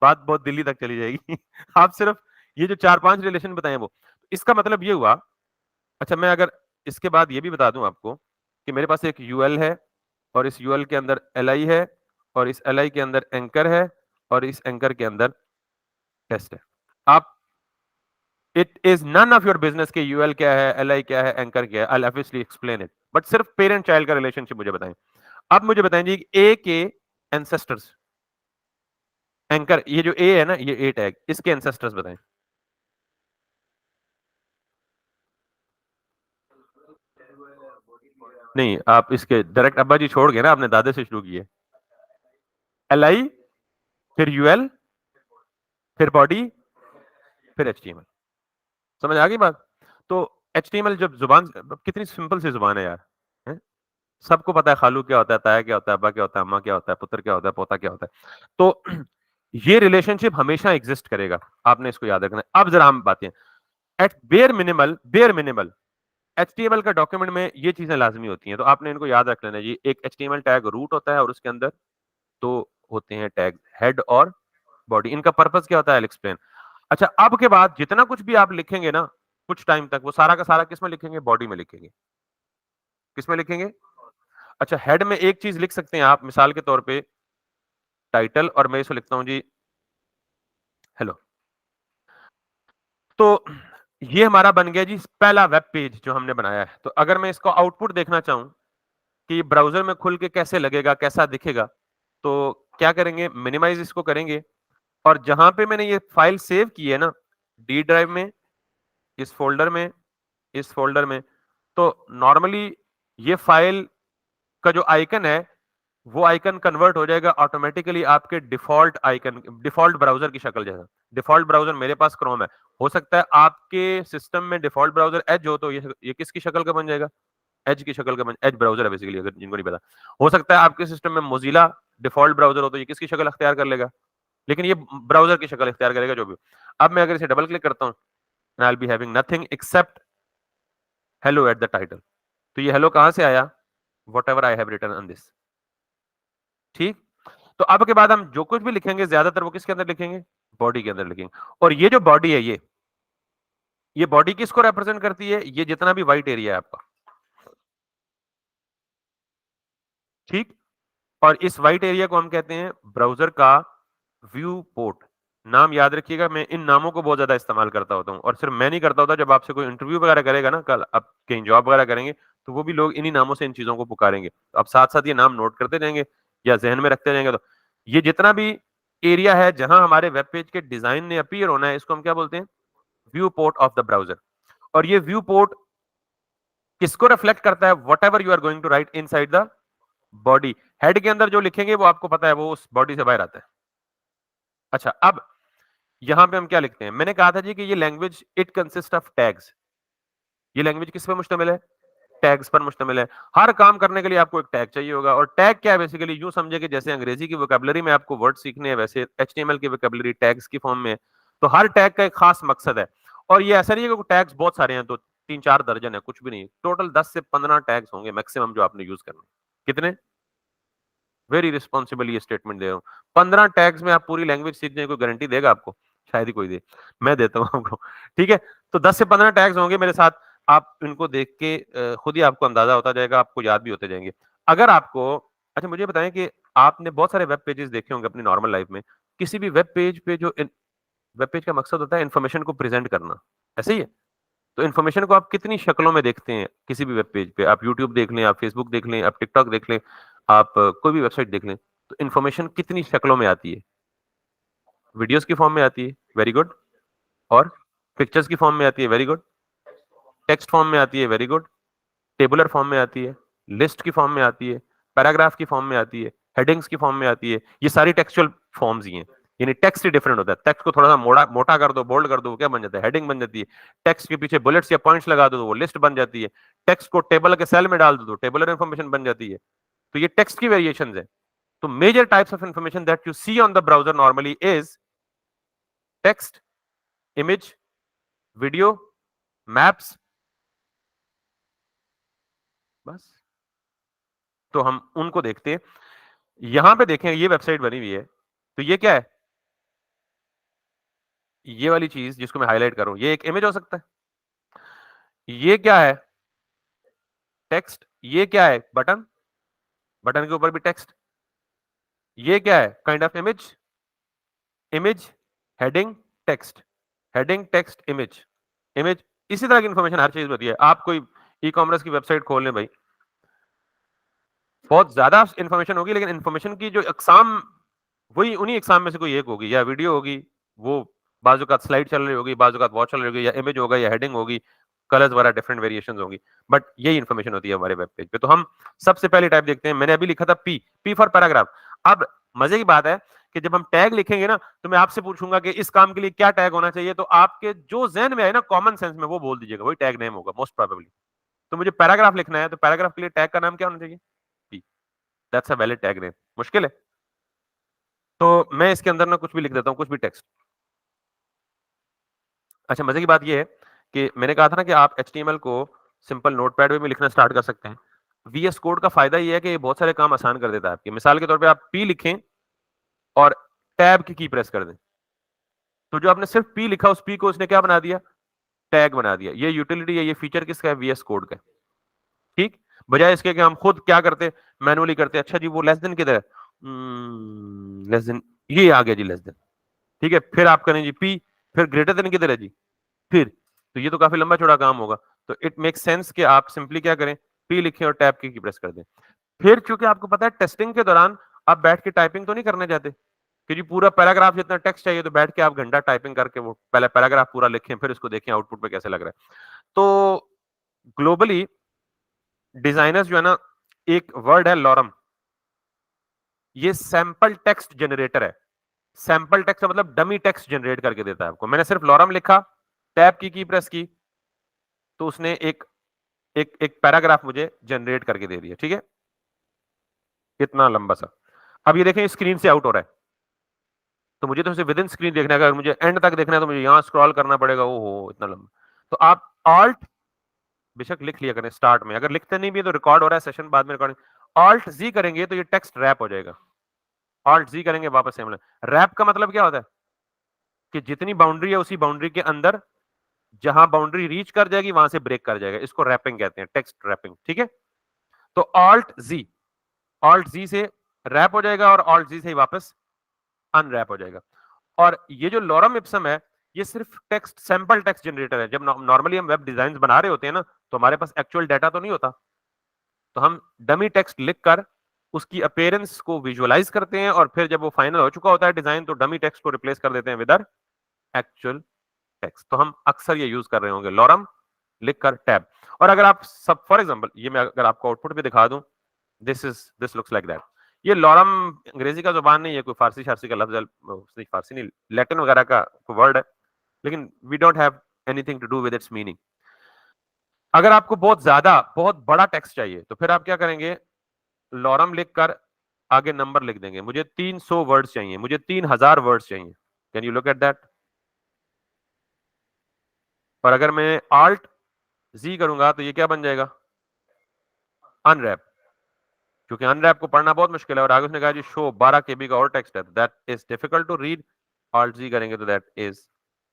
बात बहुत दिल्ली तक चली जाएगी। आप सिर्फ ये जो चार पांच रिलेशन बताए वो, इसका मतलब ये हुआ। अच्छा मैं अगर इसके बाद ये भी बता दूं आपको कि मेरे पास एक यूएल है, और इस यूएल के अंदर एलआई है, और इस एलआई के अंदर एंकर है, और इस एंकर के अंदर टेस्ट है। आप it is none of your business कि यूएल क्या है, एलआई क्या है, एंकर क्या है। I obviously explain it, but सिर्फ पेरेंट चाइल्ड का रिलेशनशिप मुझे बताएं। अब मुझे बताएं जी ए के एंसेस्टर्स, एंकर ये जो ए है ना, ये ए टैग, इसके एंसेस्टर्स बताएं। नहीं आप इसके डायरेक्ट अब्बा जी छोड़ गए ना, आपने दादे से शुरू किए। एलआई, फिर यूएल, फिर बॉडी, फिर एचटीएमएल। समझ आ गई बात? तो एचटीएमएल जब जुबान, कितनी सिंपल सी जुबान है यार, है? सबको पता है खालू क्या होता है, ताया क्या होता है, अब्बा क्या होता है, अम्मा क्या होता है, पुत्र क्या होता है, पोता क्या होता है। तो ये रिलेशनशिप हमेशा एग्जिस्ट करेगा, आपने इसको याद रखना है। अब जरा हम बातें एट बेयर मिनिमल एचटीएमएल का डॉक्यूमेंट में ये चीजें लाजमी होती हैं, तो आपने इनको याद रख लेना जी। एक एचटीएमएल टैग रूट होता है, और उसके अंदर दो होते हैं टैग, हेड और बॉडी। इनका पर्पस क्या होता है, एक्सप्लेन। अच्छा अब के बाद जितना कुछ भी आप लिखेंगे ना कुछ टाइम तक, वो सारा का सारा किस में लिखेंगे? बॉडी में लिखेंगे। किस में लिखेंगे? अच्छा हेड में एक चीज लिख सकते हैं आप, मिसाल के तौर पे टाइटल, और मैं इसको लिखता हूं जी हेलो। तो ये हमारा बन गया जी पहला वेब पेज जो हमने बनाया है। तो अगर मैं इसको आउटपुट देखना चाहूं कि ब्राउजर में खुल के कैसे लगेगा, कैसा दिखेगा, तो क्या करेंगे? मिनिमाइज इसको करेंगे, और जहां पे मैंने ये फाइल सेव की है ना, डी ड्राइव में, इस फोल्डर में, इस फोल्डर में, तो नॉर्मली ये फाइल का जो आइकन है वो आइकन कन्वर्ट हो जाएगा ऑटोमेटिकली आपके डिफॉल्ट आइकन, डिफॉल्ट ब्राउजर की शक्ल जैसा। डिफॉल्ट ब्राउजर मेरे पास क्रोम है, हो सकता है आपके सिस्टम में डिफॉल्ट ब्राउजर एज हो, तो ये किसकी शक्ल का बन जाएगा? एज की शक्ल का बन, एज ब्राउजर है बेसिकली, अगर जिनको नहीं पता। हो सकता है आपके सिस्टम में मोजिला डिफॉल्ट ब्राउजर हो, तो ये किसकी शक्ल अख्तियार कर लेगा? लेकिन ये ब्राउजर की शक्ल इख्तियार करेगा जो भी। अब मैं अगर इसे डबल क्लिक करता हूं, I will be having nothing except hello at the title. तो ये हेलो कहां से आया? Whatever I have written on this. ठीक। तो अब के बाद हम जो कुछ भी लिखेंगे ज्यादातर वो किसके अंदर लिखेंगे? बॉडी के अंदर लिखेंगे। और ये जो बॉडी है, ये बॉडी किसको रिप्रेजेंट करती है? ये जितना भी व्हाइट एरिया है आपका, ठीक। और इस व्हाइट एरिया को हम कहते हैं ब्राउजर का व्यू पोर्ट। नाम याद रखिएगा, मैं इन नामों को बहुत ज्यादा इस्तेमाल करता होता हूं, और सिर्फ मैं नहीं करता होता, जब आपसे कोई इंटरव्यू वगैरह करेगा ना, कल आप कहीं जॉब वगैरह करेंगे, तो वो भी लोग इन्हीं नामों से इन चीजों को पुकारेंगे। तो आप साथ साथ ये नाम नोट करते जाएंगे या जहन में रखते जाएंगे, तो ये जितना भी एरिया है जहां हमारे वेब पेज के डिजाइन ने अपीयर होना है, इसको हम क्या बोलते हैं? Viewport of the browser. और ये व्यू पोर्ट किसको रिफ्लेक्ट करता है? Whatever you are going to write inside the body. Head के अंदर जो लिखेंगे वो आपको पता है वो उस बॉडी से बाहर आता है। अच्छा, अब यहां पे हम क्या लिखते हैं? मैंने कहा था जी कि ये language it consist of tags. ये लैंग्वेज किस पे मुश्तमिल है? टैग्स पर मुश्तमिल है। हर काम करने के लिए आपको एक टैग चाहिए होगा। और टैग क्या है? बेसिकली यूं समझे कि जैसे अंग्रेजी की वोकैबुलरी में आपको वर्ड सीखने हैं, वैसे एचटीएमएल की वोकैबुलरी टैग्स की फॉर्म में है। तो हर टैग का एक खास मकसद है। और ये ऐसा नहीं है कि टैग्स बहुत सारे हैं, तो 3-4 दर्जन है, कुछ भी नहीं। टोटल 10 से 15 टैग्स होंगे मैक्सिमम जो आपने यूज करना। कितने? वेरी रिस्पॉन्सिबल ये स्टेटमेंट दे रहा हूँ। 15 टैग्स में आप पूरी लैंग्वेज सीख जाए, कोई गारंटी देगा आपको? शायद ही कोई दे। मैं देता हूँ आपको। ठीक है, तो 10 से 15 टैग्स होंगे मेरे साथ। आप इनको देख के खुद ही आपको अंदाजा होता जाएगा, आपको याद भी होते जाएंगे। अगर आपको, अच्छा मुझे बताएं कि आपने बहुत सारे वेब पेजेस देखे होंगे अपनी नॉर्मल लाइफ में। किसी भी वेब पेज पे जो वेब पेज का मकसद होता है इन्फॉर्मेशन को प्रेजेंट करना, ऐसे ही है। तो इन्फॉर्मेशन को आप कितनी शक्लों में देखते हैं किसी भी वेब पेज पे? आप यूट्यूब देख लें, आप फेसबुक देख लें, आप टिकटॉक देख लें, आप कोई भी वेबसाइट देख लें, तो इन्फॉर्मेशन कितनी शक्लों में आती है? वीडियोस की फॉर्म में आती है, वेरी गुड। और पिक्चर्स की फॉर्म में आती है, वेरी गुड। टेक्स्ट फॉर्म में आती है, वेरी गुड। टेबुलर फॉर्म में आती है, लिस्ट की फॉर्म में आती है, पैराग्राफ की फॉर्म में आती है, हेडिंग्स की फॉर्म में आती है। ये सारी टेक्सचुअल फॉर्म्स ही हैं। यानी टेक्स्ट ही डिफरेंट होता है। टेक्स्ट को थोड़ा सा मोटा कर दो, बोल्ड कर दो, वो क्या बन जाता है? हेडिंग बन जाती है। टेक्स्ट के पीछे बुलेट्स या पॉइंट्स लगा दो तो वो लिस्ट बन जाती है। टेक्स्ट को टेबल के सेल में डाल दो तो टेबुलर इंफॉर्मेशन बन जाती है। तो ये टेक्स्ट की वेरिएशंस है। तो major types of information that you see on the browser normally is text, image, video, maps, बस। तो हम उनको देखते हैं। यहां पे देखें, ये वेबसाइट बनी हुई है, तो ये क्या है? ये वाली चीज जिसको मैं हाईलाइट कर रहा हूं, ये एक इमेज हो सकता है। ये क्या है? टेक्स्ट। ये क्या है? बटन। बटन के ऊपर भी टेक्स्ट। ये क्या है? Kind of image. Image, heading, text. Heading, text, image. Image. इसी तरह की इंफॉर्मेशन हर चीज में होती है। आप कोई ई कॉमर्स की वेबसाइट खोल लें भाई, बहुत ज्यादा इंफॉर्मेशन होगी, लेकिन इंफॉर्मेशन की जो अकसाम, वही उन्हीं एग्जाम में से कोई एक होगी, या वीडियो होगी, वो बाजू का स्लाइड चल रही होगी, बाजू का वॉच चल रही होगी, या इमेज होगा, या हेडिंग होगी, कलर्स वगैरह डिफरेंट वेरिएशंस होंगी। बट यही इंफॉर्मेशन होती है हमारे वेब पेज पे। तो हम सबसे पहले टाइप देखते हैं। मैंने अभी लिखा था पी, पी फॉर पैराग्राफ। अब मजे की बात है कि जब हम टैग लिखेंगे ना, तो मैं आपसे पूछूंगा कि इस काम के लिए क्या टैग होना चाहिए, तो आपके जो जहन में है ना कॉमन सेंस में, वो बोल दीजिएगा, वही टैग नेम होगा मोस्ट प्रोबेबली। तो मुझे पैराग्राफ लिखना है, तो पैराग्राफ के लिए टैग का नाम क्या होना चाहिए? P. That's a valid tag name. मुश्किल है? तो मैं इसके अंदर ना कुछ भी लिख देता हूँ, कुछ भी टेक्स्ट। अच्छा, मजे की बात ये है कि मैंने कहा था ना कि आप एचटीएमएल को सिंपल नोटपैड में भी लिखना स्टार्ट कर सकते हैं। वीएस कोड का फायदा ये है कि ये बहुत सारे काम आसान कर देता है आपके। मिसाल के तौर पे आप पी लिखें और टैब की प्रेस कर दें, तो जो आपने सिर्फ पी लिखा, उस पी को उसने क्या बना दिया? टैग बना दिया। ये यूटिलिटी है, ये फीचर किसका है? वीएस कोड का। ठीक। बजाय इसके कि हम खुद क्या करते, मैनुअली करते। अच्छा जी, वो लेस देन किधर है? लेस देन, ये आ गया जी, लेस देन। ठीक है, फिर आप करें जी पी, फिर ग्रेटर देन किधर है जी? फिर। तो ये तो काफी लंबा चौड़ा काम होगा। तो इट मेक सेंस कि आप सिंपली क्या करें? पी लिखें और टैब की प्रेस कर दें। फिर चूंकि आपको पता है टेस्टिंग के दौरान आप बैठ के टाइपिंग तो नहीं करने जाते कि जी पूरा पैराग्राफ जितना टेक्स्ट चाहिए, तो बैठ के आप घंटा टाइपिंग करके वो पहले पैराग्राफ पूरा लिखें, फिर उसको देखें आउटपुट पे कैसे लग रहा है। तो ग्लोबली डिजाइनर्स जो है ना, एक वर्ड है लॉरम, ये सैंपल टेक्स्ट जनरेटर है। सैंपल टेक्स्ट मतलब डमी टेक्स्ट जनरेट करके देता है आपको। मैंने सिर्फ लॉरम लिखा, टैब की प्रेस की, तो उसने एक एक एक पैराग्राफ मुझे जनरेट करके दे दिया। ठीक है, इतना लंबा सा। अब ये देखें स्क्रीन से आउट हो रहा है, तो मुझे तो इसे विद इन स्क्रीन देखना है। अगर मुझे एंड तक देखना है तो मुझे यहां स्क्रॉल करना पड़ेगा। ओहो, इतना लंबा। तो आप ऑल्ट बेशक लिख लिया करें स्टार्ट में, अगर लिखते नहीं भी तो रिकॉर्ड हो रहा है सेशन, बाद में रिकॉर्डिंग ऑल्ट जी करेंगे तो ये टेक्स्ट रैप हो जाएगा। ऑल्ट जी करेंगे वापस से। रैप का मतलब क्या होता है कि जितनी बाउंड्री है उसी बाउंड्री के अंदर, जहां बाउंड्री रीच कर जाएगी वहां से ब्रेक कर जाएगा। इसको रैपिंग कहते हैं, टेक्स्ट रैपिंग। ठीक है, तो ऑल्ट जी से रैप हो जाएगा और ऑल्ट जी से ही वापस अनरैप हो जाएगा। और ये जो लॉरम इप्सम है, ये सिर्फ टेक्स्ट, सैंपल टेक्स्ट जनरेटर है। जब नॉर्मली हम वेब डिजाइन बना रहे होते हैं ना, तो हमारे पास एक्चुअल डाटा तो नहीं होता, तो हम डमी टेक्स्ट लिखकर उसकी अपीयरेंस को विजुअलाइज करते हैं और फिर जब वो फाइनल हो चुका होता है डिजाइन तो डमी टेक्स्ट को रिप्लेस कर देते हैं विद एक्चुअल टेक्स्ट। तो हम अक्सर ये यूज कर रहे होंगे लॉरम लिखकर टैब। और अगर आप सब फॉर एग्जांपल ये मैं अगर आपको आउटपुट भी दिखा दूं, दिस लुक्स लाइक दैट। ये लॉरम अंग्रेजी का जुबान नहीं है, कोई फारसी शारसी का लफ्ज नहीं, फारसी नहीं, लैटिन वगैरह का वर्ड है, लेकिन we don't have anything to do with its meaning. अगर आपको बहुत ज्यादा बहुत बड़ा टेक्स्ट चाहिए तो फिर आप क्या करेंगे, लॉरम लिखकर आगे नंबर लिख देंगे। मुझे 300 वर्ड्स चाहिए, मुझे 3000 वर्ड्स चाहिए। Can you look at that? और अगर मैं आल्ट जी करूंगा तो ये क्या बन जाएगा, अनरैप। क्योंकि अनरैप को पढ़ना बहुत मुश्किल है और आगे उसने कहा जी शो 12 केबी का और टेक्स्ट है, that is difficult to read. Alt G करेंगे तो that is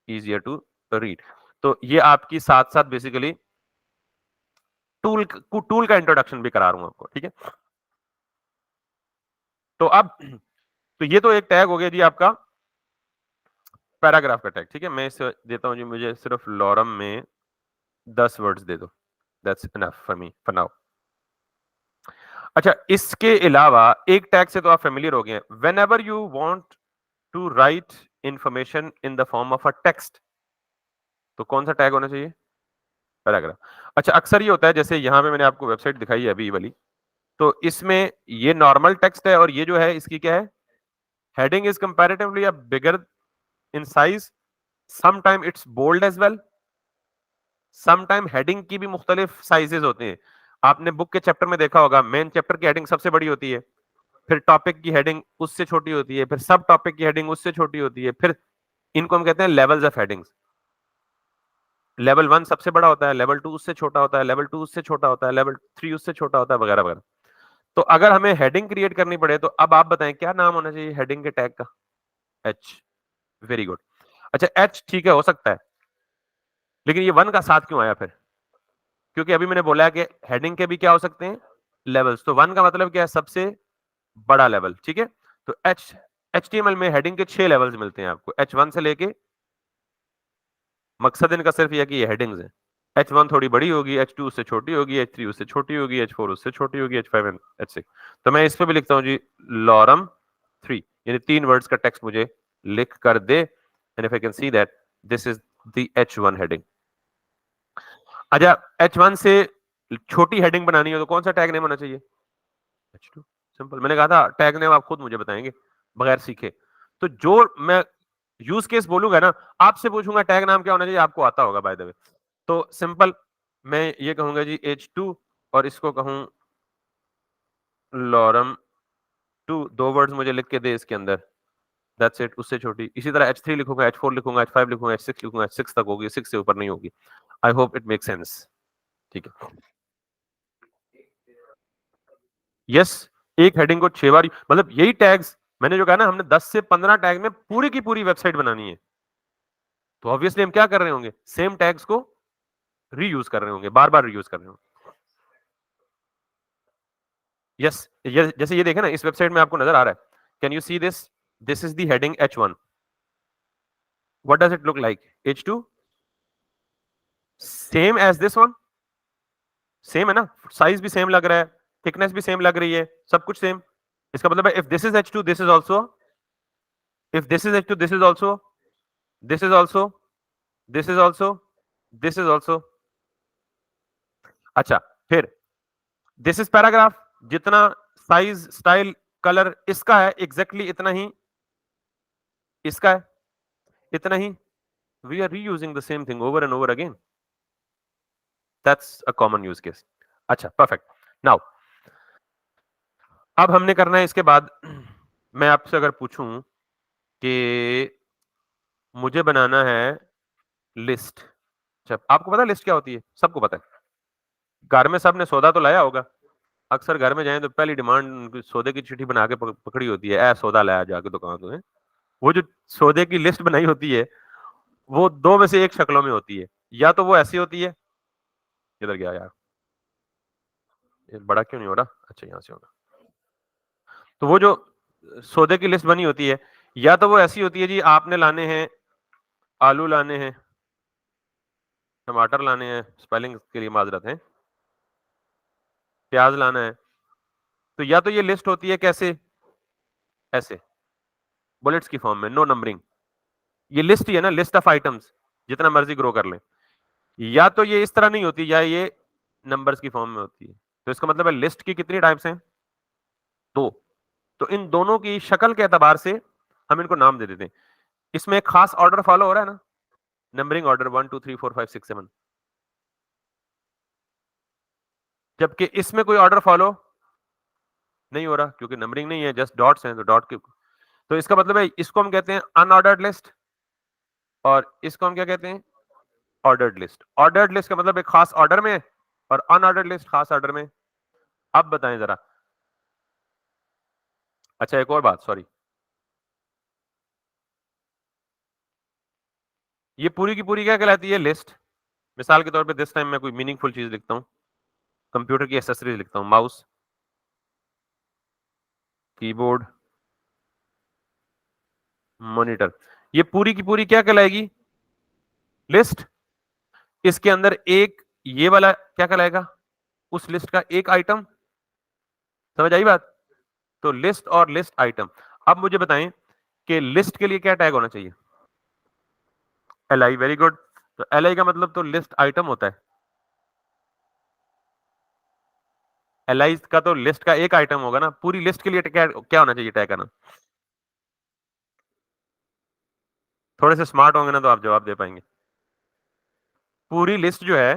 easier to read. तो ये आपकी साथ साथ बेसिकली टूल का इंट्रोडक्शन भी करा रहा हूं आपको, ठीक है। तो अब तो ये तो एक टैग हो गया जी आपका पैराग्राफ का टैग, ठीक है। मैं इसे देता हूं जी, मुझे सिर्फ लॉरम में 10 वर्ड्स दे दो, that's enough for me for now. अच्छा, इसके अलावा एक टैग से तो आप फेमिलियर हो गए हैं, whenever you want to write information in the form of a text, तो कौन सा टैग होना चाहिए, पैराग्राफ। अच्छा, अक्सर ये होता है जैसे यहां पे मैंने आपको वेबसाइट दिखाई है अभी वाली, तो इसमें ये नॉर्मल टेक्स्ट है और ये जो है इसकी क्या है, heading is comparatively bigger in size, sometime it's bold as well, sometime heading की भी मुख्तलिफ साइजेस होते हैं। आपने बुक के चैप्टर में देखा होगा, मेन चैप्टर की हेडिंग सबसे बड़ी होती है, फिर टॉपिक की हेडिंग उससे छोटी होती है, फिर सब टॉपिक की हेडिंग उससे छोटी होती है, फिर इनको हम कहते हैं लेवल्स ऑफ हेडिंग्स। लेवल 1 सबसे बड़ा होता है, लेवल 2 उससे छोटा होता है, लेवल 2 उससे छोटा होता है, लेवल 3 उससे छोटा होता है, वगैरह वगैरह। तो अगर हमें हेडिंग क्रिएट करनी पड़े तो अब आप बताएं क्या नाम होना चाहिए हेडिंग के टैग का, एच। Very good. अच्छा, एच ठीक है, हो सकता है, लेकिन ये 1 का साथ क्यों आया फिर? क्योंकि अभी मैंने बोला है कि हेडिंग के भी क्या हो सकते हैं, लेवल्स। तो 1 का मतलब क्या है, सबसे बड़ा लेवल, ठीक है। तो HTML में हेडिंग के 6 लेवल्स मिलते हैं आपको, H1 से लेके, मकसद इनका सिर्फ यह कि ये हेडिंग्स हैं। H1 थोड़ी बड़ी होगी, H2 उससे छोटी होगी, H3 उससे छोटी होगी, H4 उससे छोटी होगी, H5 एंड H6। तो मैं इस पे भी लिखता हूं जी लॉरम 3, यानी 3 वर्ड्स का टेक्स्ट मुझे लिख कर दे, and if I can see that this is the H1 heading. अच्छा, H1 से छोटी हेडिंग बनानी हो तो कौन सा टैग नेम होना चाहिए, H2। सिंपल, मैंने कहा था टैग नेम आप खुद मुझे बताएंगे बगैर सीखे। तो जो मैं यूज केस बोलूंगा ना, आपसे पूछूंगा टैग नाम क्या होना चाहिए, आपको आता होगा बाय द वे। तो सिंपल मैं ये कहूंगा जी H2 और इसको कहूं लॉरम 2, 2 वर्ड्स मुझे लिख के दे इसके अंदर, दैट्स इट, उससे छोटी। इसी तरह H3 लिखूंगा, H4 लिखूंगा, H5 लिखूंगा, H6 लिखूंगा, H6 तक होगी, 6 से ऊपर नहीं होगी। I hope it make sense, ठीक है। यस, एक हेडिंग को 6 बार, मतलब यही टैग्स मैंने जो कहा ना, हमने 10 से 15 टैग में पूरी की पूरी वेबसाइट बनानी है, तो ऑब्वियसली हम क्या कर रहे होंगे, सेम टैग्स को रीयूज कर रहे होंगे, बार बार रीयूज कर रहे होंगे। यस, जैसे ये देखें ना, इस वेबसाइट में आपको नजर आ रहा है, can you see this, this is the heading H1, what does it look like, H2 same as this one, same है ना, साइज भी सेम लग रहा है, थिकनेस भी सेम लग रही है, सब कुछ सेम। इसका मतलब है if this is H2 this is also, if this is H2 this is also, this is also, this is also, this is also. अच्छा, फिर दिस इज पैराग्राफ, जितना साइज स्टाइल कलर इसका है एग्जैक्टली इतना ही इसका है, इतना ही। We are reusing the same thing over and over again, that's a common use case. अच्छा, परफेक्ट। नाउ अब हमने करना है इसके बाद, मैं आपसे अगर पूछूं कि मुझे बनाना है लिस्ट। अच्छा, आपको पता है लिस्ट क्या होती है, सबको पता है, घर में सबने सौदा तो लाया होगा, अक्सर घर में जाए तो पहली डिमांड सौदे की चिट्ठी बना के पकड़ी होती है, ए सौदा लाया जाके दुकान से। वो जो सौदे की लिस्ट बनाई होती है वो दो में से एक शक्लों में होती है, या तो वो ऐसी होती है, किधर गया यार, ये बड़ा क्यों नहीं हो रहा, अच्छा यहाँ से होगा। तो वो जो सौदे की लिस्ट बनी होती है, या तो वो ऐसी होती है जी आपने लाने हैं, आलू लाने हैं, टमाटर लाने हैं, स्पेलिंग के लिए माजरत है, प्याज लाना है, तो या तो ये लिस्ट होती है कैसे, ऐसे बुलेट्स की फॉर्म में, नो नंबरिंग, ये लिस्ट ही है ना, लिस्ट ऑफ आइटम्स, जितना मर्जी ग्रो कर लें। या तो ये इस तरह नहीं होती, या ये नंबर्स की फॉर्म में होती है। तो इसका मतलब है लिस्ट की कितनी टाइप्स हैं, दो। तो इन दोनों की शक्ल के एतबार से हम इनको नाम दे देते हैं। इसमें एक खास ऑर्डर फॉलो हो रहा है ना, नंबरिंग ऑर्डर 1 2 3 4 5 6 7, जबकि इसमें कोई ऑर्डर फॉलो नहीं हो रहा, क्योंकि नंबरिंग नहीं है, जस्ट डॉट्स हैं, तो डॉट के। तो इसका मतलब है इसको हम कहते हैं अनऑर्डर्ड लिस्ट, और इसको हम क्या कहते हैं, ऑर्डर्ड लिस्ट। ऑर्डर्ड लिस्ट का मतलब एक खास ऑर्डर में, और अनऑर्डर्ड लिस्ट खास ऑर्डर में। अब बताएं जरा। अच्छा एक और बात, सॉरी, ये पूरी की पूरी क्या कहलाती है, लिस्ट। मिसाल के तौर पे दिस टाइम मैं कोई मीनिंगफुल चीज लिखता हूं, कंप्यूटर की एसेसरीज लिखता हूं, माउस, कीबोर्ड, मॉनिटर, ये पूरी की पूरी क्या कहलाएगी, लिस्ट। इसके अंदर एक ये वाला क्या कहलाएगा, उस लिस्ट का एक आइटम। समझ आई बात। तो लिस्ट और लिस्ट आइटम। अब मुझे बताएं कि लिस्ट के लिए क्या टैग होना चाहिए, एल, वेरी गुड। तो एल का मतलब तो लिस्ट आइटम होता है। एल का तो लिस्ट का एक आइटम होगा ना, पूरी लिस्ट के लिए क्या होना चाहिए टैग का नाम। थोड़े से स्मार्ट होंगे ना तो आप जवाब दे पाएंगे। पूरी लिस्ट जो है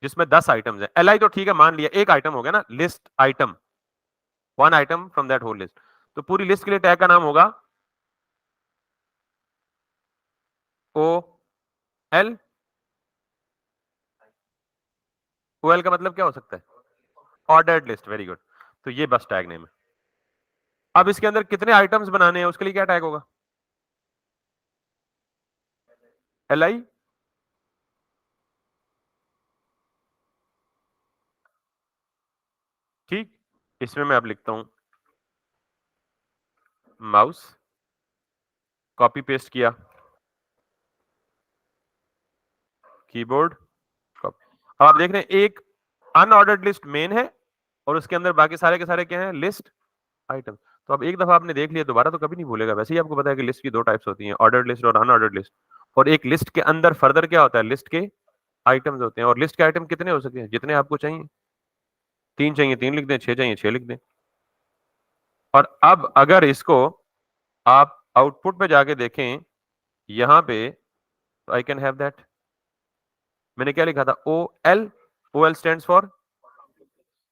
जिसमें 10 आइटम्स है, एल तो ठीक है मान लिया, एक आइटम हो गया ना, list item, one item from that whole list. तो पूरी लिस्ट के लिए टैग का नाम होगा ओ एल। ओ एल का मतलब क्या हो सकता है, ऑर्डर्ड लिस्ट, वेरी गुड। तो ये बस टैग नेम है। अब इसके अंदर कितने आइटम्स बनाने हैं उसके लिए क्या टैग होगा, एल आई। ठीक, इसमें मैं अब लिखता हूं माउस, कॉपी पेस्ट किया, कीबोर्ड, कॉपी। अब आप देख रहे हैं एक अनऑर्डर्ड लिस्ट मेन है, और उसके अंदर बाकी सारे के सारे क्या है, लिस्ट आइटम। तो अब एक दफा आपने देख लिया, दोबारा तो कभी नहीं भूलेगा। वैसे ही आपको पता है कि लिस्ट की दो टाइप्स होती हैं, ऑर्डर्ड लिस्ट और अनऑर्डर्ड लिस्ट। और एक लिस्ट के अंदर फर्दर क्या होता है, लिस्ट के आइटम्स होते हैं। और लिस्ट के आइटम कितने हो सके हैं, जितने आपको चाहिए। 3 चाहिए 3 लिख दें, 6 चाहिए 6 लिख दें। और अब अगर इसको आप आउटपुट पे जाके देखें, यहां पे आई कैन हैव दैट, मैंने क्या लिखा था, ओ एल स्टैंड्स फॉर,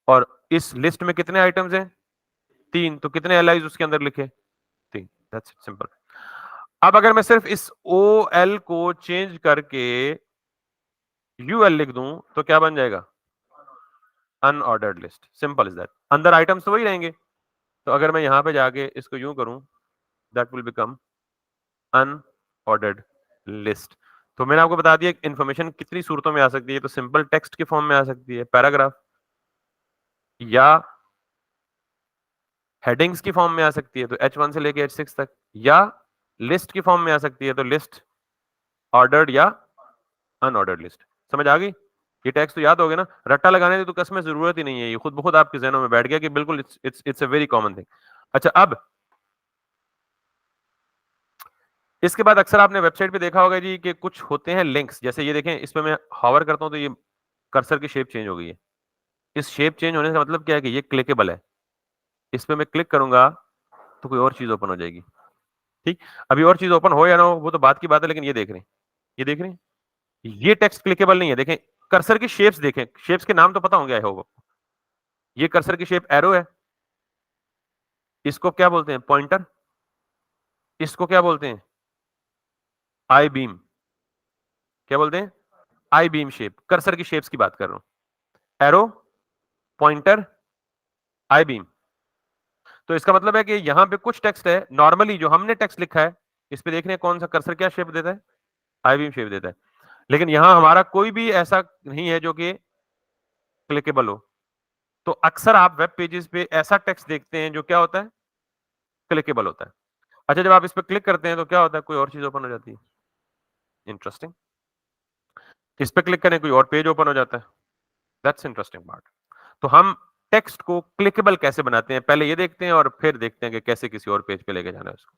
और इस लिस्ट में कितने आइटम्स हैं, 3, तो कितने एल आईज उसके अंदर लिखे, 3। That's simple. अब अगर मैं सिर्फ इस ओ एल को चेंज करके यू एल लिख दूं तो क्या बन जाएगा, unordered list. Simple is that, अंदर आइटम्स तो वही रहेंगे। तो अगर मैं यहां पे जाके इसको यूं करूं, that will become unordered list. तो मैंने आपको बता दिया इंफॉर्मेशन कितनी सूरतों में आ सकती है। तो सिंपल टेक्स्ट की फॉर्म में आ सकती है, पैराग्राफ, या हेडिंग्स की फॉर्म में आ सकती है, तो H1 से लेके H6 तक, या लिस्ट की फॉर्म में आ सकती है, तो लिस्ट, ऑर्डर्ड या अनऑर्डर्ड लिस्ट। समझ आ गई। ये टेक्स्ट तो याद हो गया ना, रट्टा लगाने की तो कसम जरूरत ही नहीं है, ये खुद ब खुद आपके जहनों में बैठ गया कि बिल्कुल it's a very common thing. अच्छा, अब इसके बाद अक्सर आपने वेबसाइट पे देखा होगा जी कि कुछ होते हैं लिंक्स, जैसे ये देखें, इस पे मैं हॉवर करता हूं तो ये कर्सर की शेप चेंज हो गई है। इस शेप चेंज होने का मतलब क्या है कि ये क्लिकेबल है। इस पे मैं क्लिक करूंगा तो कोई और चीज ओपन हो जाएगी। ठीक, अभी और चीज ओपन हो या ना हो वो तो बात की बात है, लेकिन ये देख रहे हैं, ये देख रहे हैं, ये टेक्स्ट क्लिकेबल नहीं है। देखें कर्सर की शेप्स, देखें शेप्स के नाम तो पता होंगे, होगा। ये कर्सर की शेप एरो है, इसको क्या बोलते हैं, पॉइंटर। इसको क्या बोलते हैं, आई बीम। क्या बोलते हैं, आई बीम शेप। कर्सर की शेप्स की बात कर रहा हूं, एरो, पॉइंटर, आई बीम। तो इसका मतलब है कि यहां पे कुछ टेक्स्ट है, नॉर्मली जो हमने टेक्स्ट लिखा है, इस पे देख रहे हैं कौन सा कर्सर क्या शेप देता है, आई बीम शेप देता है। लेकिन यहां हमारा कोई भी ऐसा नहीं है जो कि क्लिकेबल हो। तो अक्सर आप वेब पेजेस पे ऐसा टेक्स्ट देखते हैं जो क्या होता है, क्लिकेबल होता है। अच्छा, जब आप इस पर क्लिक करते हैं तो क्या होता है, कोई और चीज ओपन हो जाती है। इंटरेस्टिंग। इस पे क्लिक करें कोई और पेज ओपन हो जाता है। That's interesting part. तो हम टेक्स्ट को क्लिकेबल कैसे बनाते हैं, पहले ये देखते हैं और फिर देखते हैं कि कैसे किसी और पेज पे लेके जाना है उसको।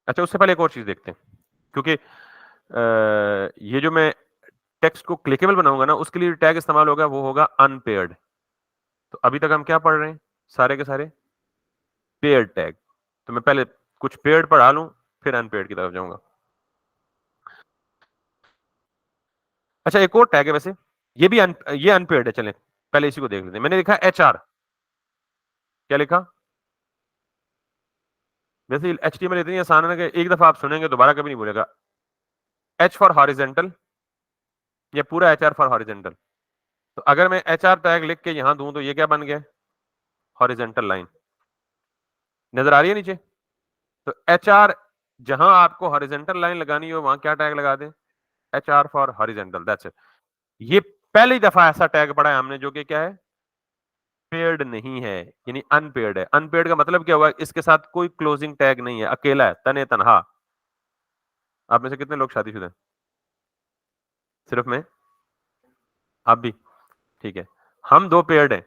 अच्छा, उससे पहले एक और चीज देखते हैं, क्योंकि ये जो मैं टेक्स्ट को क्लिकेबल बनाऊंगा ना, उसके लिए टैग इस्तेमाल होगा, वो होगा अनपेयर्ड। तो अभी तक हम क्या पढ़ रहे हैं, सारे के सारे पेयर्ड टैग। तो मैं पहले कुछ पेयर्ड पढ़ा लूं, फिर अनपेयर्ड की तरफ जाऊंगा। अच्छा, एक और टैग है वैसे, ये भी ये अनपेयर्ड है। चलें पहले इसी को देख लेते हैं। मैंने लिखा एचआर। क्या लिखा? वैसे एचटीएमएल इतनी आसान है कि एक दफा आप सुनेंगे दोबारा कभी नहीं बोलेगा। एच फॉर हॉरिजेंटल, ये पूरा एचआर फॉर हॉरिजेंटल। तो अगर मैं एचआर टैग लिख के यहां दूं तो ये क्या बन गया? Horizontal line. नजर आ रही है नीचे? तो एचआर, जहां आपको हॉरिजेंटल लाइन लगानी हो वहां क्या टैग लगा दें? HR for horizontal, that's it. ये पहली दफा ऐसा टैग पढ़ा है हमने जो कि क्या है? पेयर्ड नहीं है, यानी अनपेयर्ड है। अनपेयर्ड का मतलब क्या हुआ? इसके साथ कोई क्लोजिंग टैग नहीं है, अकेला है, तने तनहा। आप में से कितने लोग शादीशुदा हैं? सिर्फ मैं? आप भी? ठीक है, हम दो पेयर्ड हैं,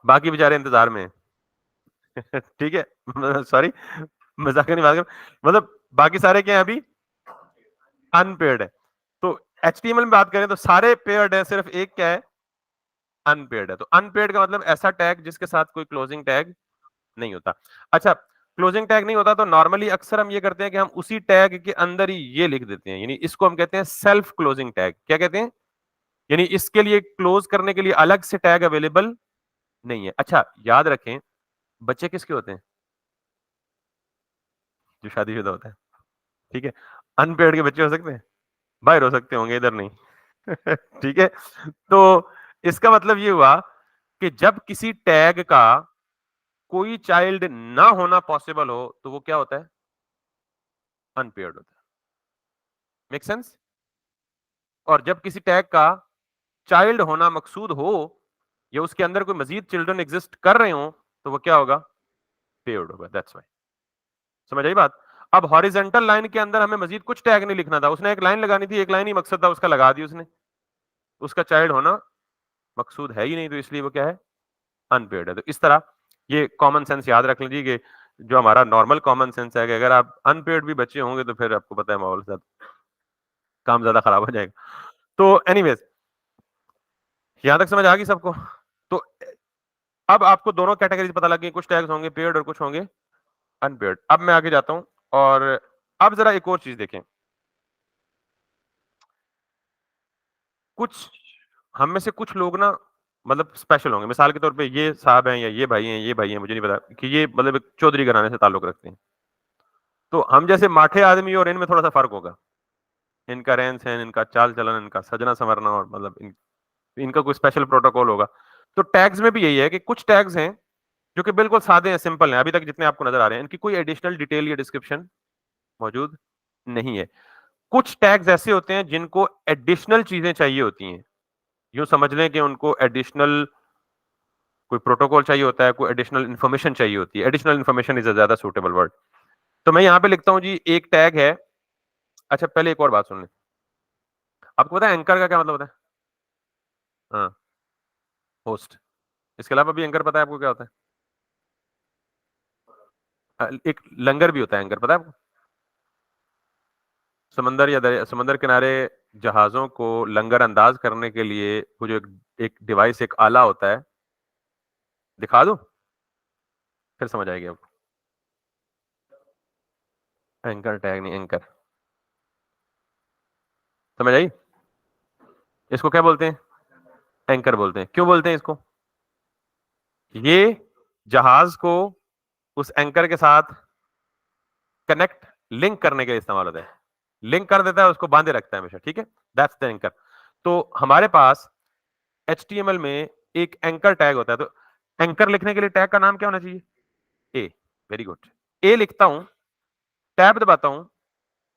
बाकी बेचारे इंतजार में हैं। ठीक है, सॉरी, मजाक नहीं बात कर, मतलब बाकी सारे क्या है अभी? अनपेयर्ड है। तो एचटीएमएल में बात करें तो सारे पेयर्ड है, सिर्फ एक क्या है? अनपेयर्ड है। तो अनपेयर्ड का मतलब ऐसा टैग जिसके साथ कोई क्लोजिंग टैग नहीं होता। अच्छा, क्लोजिंग टैग नहीं होता तो नॉर्मली अक्सर हम ये करते हैं कि हम उसी टैग के अंदर ही ये लिख देते हैं, यानी इसको हम कहते हैं सेल्फ क्लोजिंग टैग। क्या कहते हैं? यानी इसके लिए क्लोज करने के लिए अलग से टैग अवेलेबल नहीं है। अच्छा, याद रखें, बच्चे किसके होते हैं? जो शादीशुदा होता है। ठीक है, अनपेयर्ड के बच्चे हो सकते हैं? बाहर हो सकते होंगे, इधर नहीं। ठीक है, तो इसका मतलब ये हुआ कि जब किसी टैग का कोई चाइल्ड ना होना पॉसिबल हो तो वो क्या होता है? अनपेयर्ड होता है। Make sense? और जब किसी टैग का चाइल्ड होना मकसूद हो या उसके अंदर कोई मजीद चिल्ड्रन एग्जिस्ट कर रहे हो तो वो क्या होगा? पेयर्ड होगा। That's why. समझ आई बात? अब हॉरिजेंटल लाइन के अंदर हमें मजीद कुछ टैग नहीं लिखना था, उसने एक लाइन लगानी थी, एक लाइन ही मकसद था, उसका लगा दी उसने। उसका चाइल्ड होना मकसूद है ही नहीं, तो इसलिए वो क्या है? अनपेयर्ड है। तो इस तरह ये कॉमन सेंस याद रख लीजिए कि जो हमारा नॉर्मल कॉमन सेंस है कि अगर आप अनपेयर्ड भी बच्चे होंगे तो फिर आपको पता है माहौल के साथ काम ज्यादा खराब हो जाएगा। तो एनीवेज, यहां तक समझ आ गई सबको? तो अब आपको दोनों कैटेगरीज पता लग गई, कुछ टैग्स होंगे पेयर्ड और कुछ होंगे अनपेयर्ड। अब मैं आगे जाता हूं और अब जरा एक और चीज देखें। कुछ हम में से कुछ लोग ना, मतलब स्पेशल होंगे। मिसाल के तौर पे ये साहब हैं या ये भाई हैं, ये भाई हैं, मुझे नहीं पता कि ये मतलब एक चौधरी घराने से ताल्लुक रखते हैं। तो हम जैसे माठे आदमी और इनमें थोड़ा सा फर्क होगा। इनका रहन सहन, इनका चाल चलन, इनका सजना संवरना, और मतलब इनका कोई स्पेशल प्रोटोकॉल होगा। तो टैग्स में भी यही है कि कुछ टैग्स हैं जो कि बिल्कुल सादे हैं, सिंपल हैं, अभी तक जितने आपको नजर आ रहे हैं, इनकी कोई एडिशनल डिटेल या डिस्क्रिप्शन मौजूद नहीं है। कुछ टैग्स ऐसे होते हैं जिनको एडिशनल चीजें चाहिए होती हैं। यूं समझ लें कि उनको एडिशनल कोई प्रोटोकॉल चाहिए होता है, कोई एडिशनल इन्फॉर्मेशन चाहिए होती है। एडिशनल इन्फॉर्मेशन इज अ ज्यादा सूटेबल वर्ड। तो मैं यहां पे लिखता हूं जी, एक टैग है। अच्छा, पहले एक और बात सुन लें। आपको पता है एंकर का क्या मतलब होता है? हाँ, होस्ट। इसके अलावा भी एंकर पता है आपको क्या होता है? एक लंगर भी होता है एंकर, पता है आपको? समंदर या समंदर किनारे जहाजों को लंगर अंदाज करने के लिए वो जो एक डिवाइस, एक आला होता है, दिखा दूं? फिर समझ आएगी आपको। एंकर टैग नहीं, एंकर। समझ आई? इसको क्या बोलते हैं? एंकर बोलते हैं। क्यों बोलते हैं इसको? ये जहाज को उस एंकर के साथ कनेक्ट, लिंक करने के लिए इस्तेमाल होता है। लिंक कर देता है, उसको बांधे रखता है हमेशा। ठीक है, दैट्स द एंकर। तो हमारे पास एचटीएमएल में एक एंकर टैग होता है। तो एंकर लिखने के लिए टैग का नाम क्या होना चाहिए? ए। Very good. ए लिखता हूं, टैब दबाता हूं।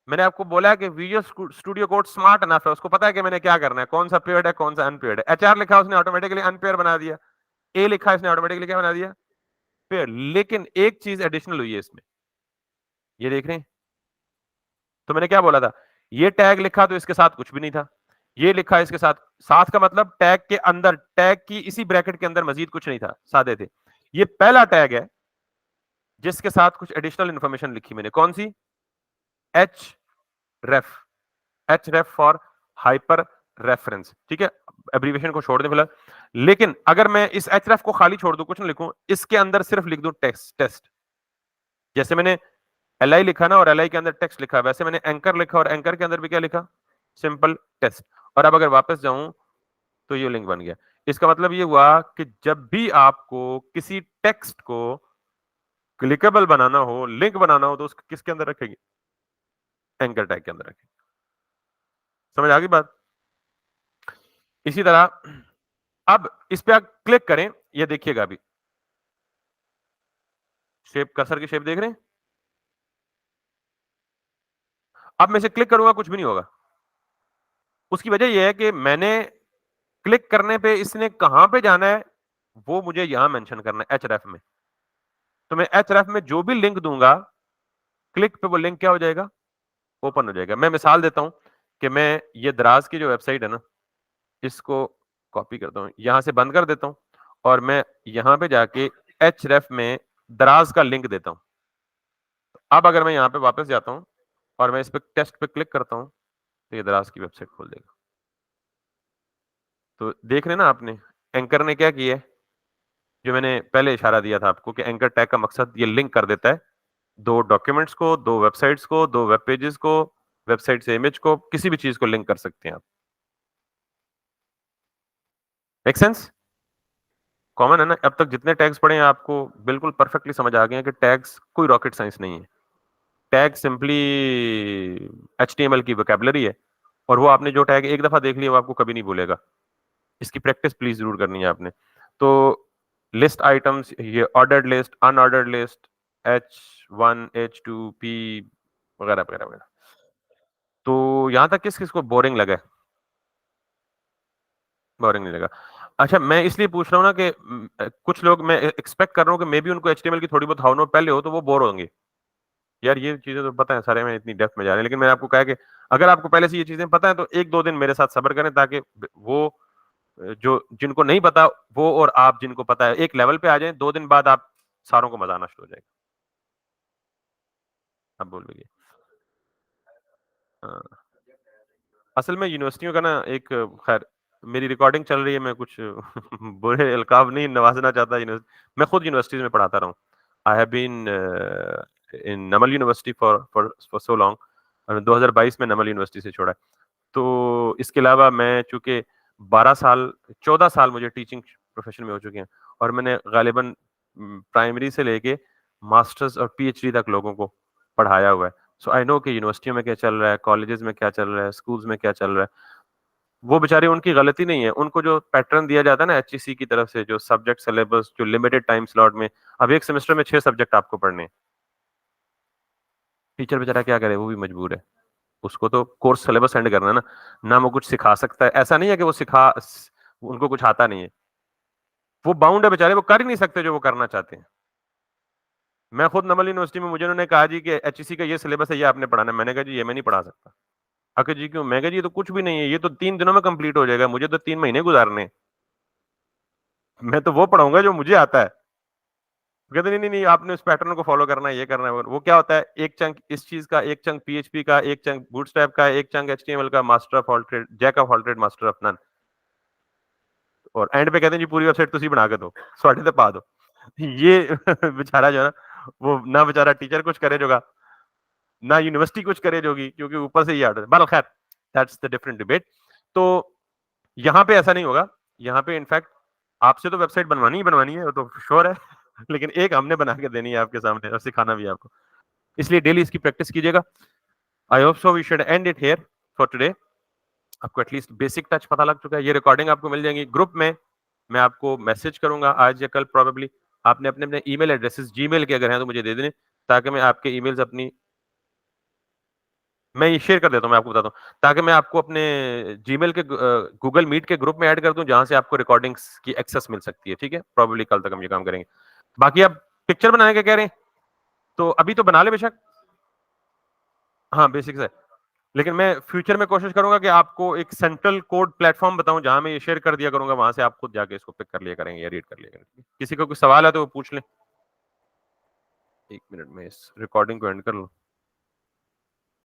मैंने आपको बोला है कि visual studio code smart enough है, उसको पता है कि मैंने क्या करना है, कौन सा पेयर्ड है कौन सा अनपेयर्ड है। एचआर लिखा उसने ऑटोमेटिकली अनपेयर बना दिया। ए लिखा इसने ऑटोमेटिकली क्या बना दिया? पेयर। लेकिन एक चीज एडिशनल हुई है इसमें, ये देख रहे हैं? तो मैंने क्या बोला था? ये टैग लिखा तो इसके साथ कुछ भी नहीं था। ये लिखा है इसके साथ, साथ का मतलब टैग के अंदर, टैग की इसी ब्रैकेट के अंदर मजीद कुछ नहीं था, सादे थे। ये पहला टैग है जिसके साथ कुछ एडिशनल इंफॉर्मेशन लिखी मैंने, कौन सी? H ref, H ref for hyper reference, ठीक है, एब्रीविएशन को छोड़ दें फिलहाल। लेकिन अगर मैं इस एच रेफ को खाली छोड़ दूं, कुछ ना लिखूं, इसके अंदर सिर्फ लिख दूं टेस्ट, जैसे मैंने एल आई लिखा ना और एल आई के अंदर टेक्स्ट लिखा, वैसे मैंने एंकर लिखा और एंकर के अंदर भी क्या लिखा? Simple test. और अब अगर वापस जाऊं तो ये लिंक बन गया। इसका मतलब ये हुआ कि जब भी आपको किसी टेक्स्ट को क्लिकेबल बनाना हो, लिंक बनाना हो, तो उसको किसके अंदर रखेंगे? एंकर टैग के अंदर रखेंगे। समझ आ गई बात? इसी तरह अब इस पे आप क्लिक करें, ये देखिएगा अभी शेप, कर्सर की शेप देख रहे हैं? अब मैं इसे क्लिक करूंगा, कुछ भी नहीं होगा। उसकी वजह यह है कि मैंने क्लिक करने पे इसने कहां पे जाना है वो मुझे यहां मेंशन करना है, एचरेफ में। तो मैं एचरेफ में जो भी लिंक दूंगा, क्लिक पे वो लिंक क्या हो जाएगा? ओपन हो जाएगा। मैं मिसाल देता हूं कि मैं ये दराज की जो वेबसाइट है ना, इसको कॉपी करता हूं, यहां से बंद कर देता हूं और मैं यहां पे जाके एचरेफ में दराज का लिंक देता हूं। अब अगर मैं यहां पे वापस जाता हूं और मैं इस पे टेस्ट पे क्लिक करता हूं, तो ये दराज की वेबसाइट खोल देगा। तो देख रहे ना आपने, एंकर ने क्या किया है, जो मैंने पहले इशारा दिया था आपको कि एंकर टैग का मकसद ये लिंक कर देता है दो डॉक्यूमेंट्स को, दो वेबसाइट्स को, दो वेब पेजेस को, वेबसाइट से इमेज को, किसी भी चीज को लिंक कर सकते हैं आप। Make sense? कॉमन है ना? अब तक जितने टैग्स पढ़े हैं आपको बिल्कुल परफेक्टली समझ आ गए हैं कि टैग्स कोई रॉकेट साइंस नहीं है। टैग सिंपली एचटीएमएल की वोकैबुलरी है और वो आपने जो टैग एक दफा देख लिया वो आपको कभी नहीं भूलेगा। इसकी प्रैक्टिस प्लीज जरूर करनी है आपने। तो लिस्ट आइटम्स, ये ordered list, unordered list, H1 H2 P वगैरह वगैरह वगैरह। तो यहां तक किस किस को बोरिंग लगा? बोरिंग नहीं लगा? अच्छा, मैं इसलिए पूछ रहा हूँ ना कि कुछ लोग, मैं एक्सपेक्ट कर रहा हूँ कि मे बी उनको एचटीएमएल की थोड़ी बहुत हाउ नो पहले हो तो वो बोर होंगे। यार ये चीजें तो पता है सारे, में इतनी डेप्थ में जा रहे हैं, लेकिन मैंने आपको कहा कि अगर आपको पहले से ये चीजें पता है तो एक दो दिन मेरे साथ सब्र करें, ताकि वो जो जिनको नहीं पता वो और आप जिनको पता है एक लेवल पे आ जाए। 2 दिन बाद आप सारों को मजा आना शुरू हो जाएगा। अब बोलिए। हाँ। असल में यूनिवर्सिटियों का ना एक, खैर मेरी रिकॉर्डिंग चल रही है, मैं कुछ बुरे अलकाब नहीं नवाजना चाहता। मैं खुद यूनिवर्सिटीज में पढ़ाता रहा हूँ। I have been in Namal university for so long, और 2022 में नमल यूनिवर्सिटी से छोड़ा है। तो इसके अलावा मैं चूंकि 12 साल 14 साल मुझे टीचिंग प्रोफेशन में हो चुके हैं, और मैंने गालिबन प्राइमरी से लेके मास्टर्स और पीएचडी तक लोगों को पढ़ाया हुआ है। सो आई नो कि यूनिवर्सिटियों में क्या चल रहा है, कॉलेजेस में क्या चल रहा है, स्कूल्स में क्या चल रहा है। वो बेचारे, उनकी गलती नहीं है, उनको जो पैटर्न दिया जाता है ना एचईसी की तरफ से, जो सब्जेक्ट सिलेबस, जो लिमिटेड टाइम स्लॉट में, अब एक सेमेस्टर में 6 सब्जेक्ट आपको पढ़ने हैं। टीचर बेचारा क्या करे, वो भी मजबूर है, उसको तो कोर्स सिलेबस सेंड करना है ना। ना वो कुछ सिखा सकता है, ऐसा नहीं है कि वो उनको कुछ आता नहीं है। वो बाउंड है बेचारे, वो कर ही नहीं सकते जो वो करना चाहते हैं। मैं खुद नमल यूनिवर्सिटी में, मुझे उन्होंने कहा जी कि एचईसी का ये सिलेबस है, ये आपने पढ़ाना है। मैंने कहा जी ये मैं नहीं पढ़ा सकता। आके जी क्यों? मैं कहा जी ये तो कुछ भी नहीं है, ये तो 3 दिनों में कंप्लीट हो जाएगा, मुझे तो 3 महीने गुजारने हैं। मैं तो वो पढ़ाऊंगा जो मुझे आता है। कहते नहीं नहीं नहीं, आपने उस पैटर्न को फॉलो करना है, ये करना है। वो क्या होता है, एक चंक इस चीज का, एक चंक पीएचपी का, एक चंक बूटस्ट्रैप का, एक चंक एचटीएमएल का, master of all trade, jack of all trade, master of none. और एंड पे कहते हैं जी पूरी वेबसाइट तुसी बना के दो, स्वाटे ते पा दो। ये बेचारा जो है ना, वो ना बेचारा टीचर कुछ करे जोगा, ना यूनिवर्सिटी कुछ करे जोगी, क्योंकि ऊपर से ये आर्डर। बल खैर, दैट्स द डिफरेंट डिबेट। तो यहाँ पे ऐसा नहीं होगा। यहाँ पे इनफैक्ट आपसे तो वेबसाइट बनवानी ही बनवानी है, वो तो श्योर है। लेकिन एक हमने बना के देनी है आपके सामने, और सिखाना भी है आपको। इसलिए डेली इसकी प्रैक्टिस कीजिएगा। I hope so we should end it here for today. आपको एटलीस्ट बेसिक टच पता लग चुका है। ये रिकॉर्डिंग आपको मिल जाएंगी ग्रुप में, मैं आपको मैसेज करूंगा आज या कल प्रोबेबली। आपने अपने अपने ईमेल एड्रेसेस, जीमेल के अगर हैं तो मुझे दे देने, ताकि मैं आपके ईमेल्स अपनी, मैं ये शेयर कर देता हूँ, मैं आपको बताता हूँ, ताकि मैं आपको अपने जीमेल के गूगल मीट के ग्रुप में ऐड कर दूं, जहां से आपको रिकॉर्डिंग्स की एक्सेस मिल सकती है। ठीक है, प्रोबेबली कल तक हम ये काम करेंगे। बाकी आप पिक्चर बनाने का कह रहे हैं, तो अभी तो बना ले बेशक। हाँ बेसिक्स है, लेकिन मैं फ्यूचर में कोशिश करूंगा कि आपको एक सेंट्रल कोड प्लेटफॉर्म बताऊं जहां मैं ये शेयर कर दिया करूंगा, वहां से आप खुद जाके इसको पिक कर लिया करेंगे या रीड कर लिया करेंगे। किसी को कोई सवाल है तो वो पूछ लें। 1 मिनट में इस रिकॉर्डिंग को एंड कर लूं।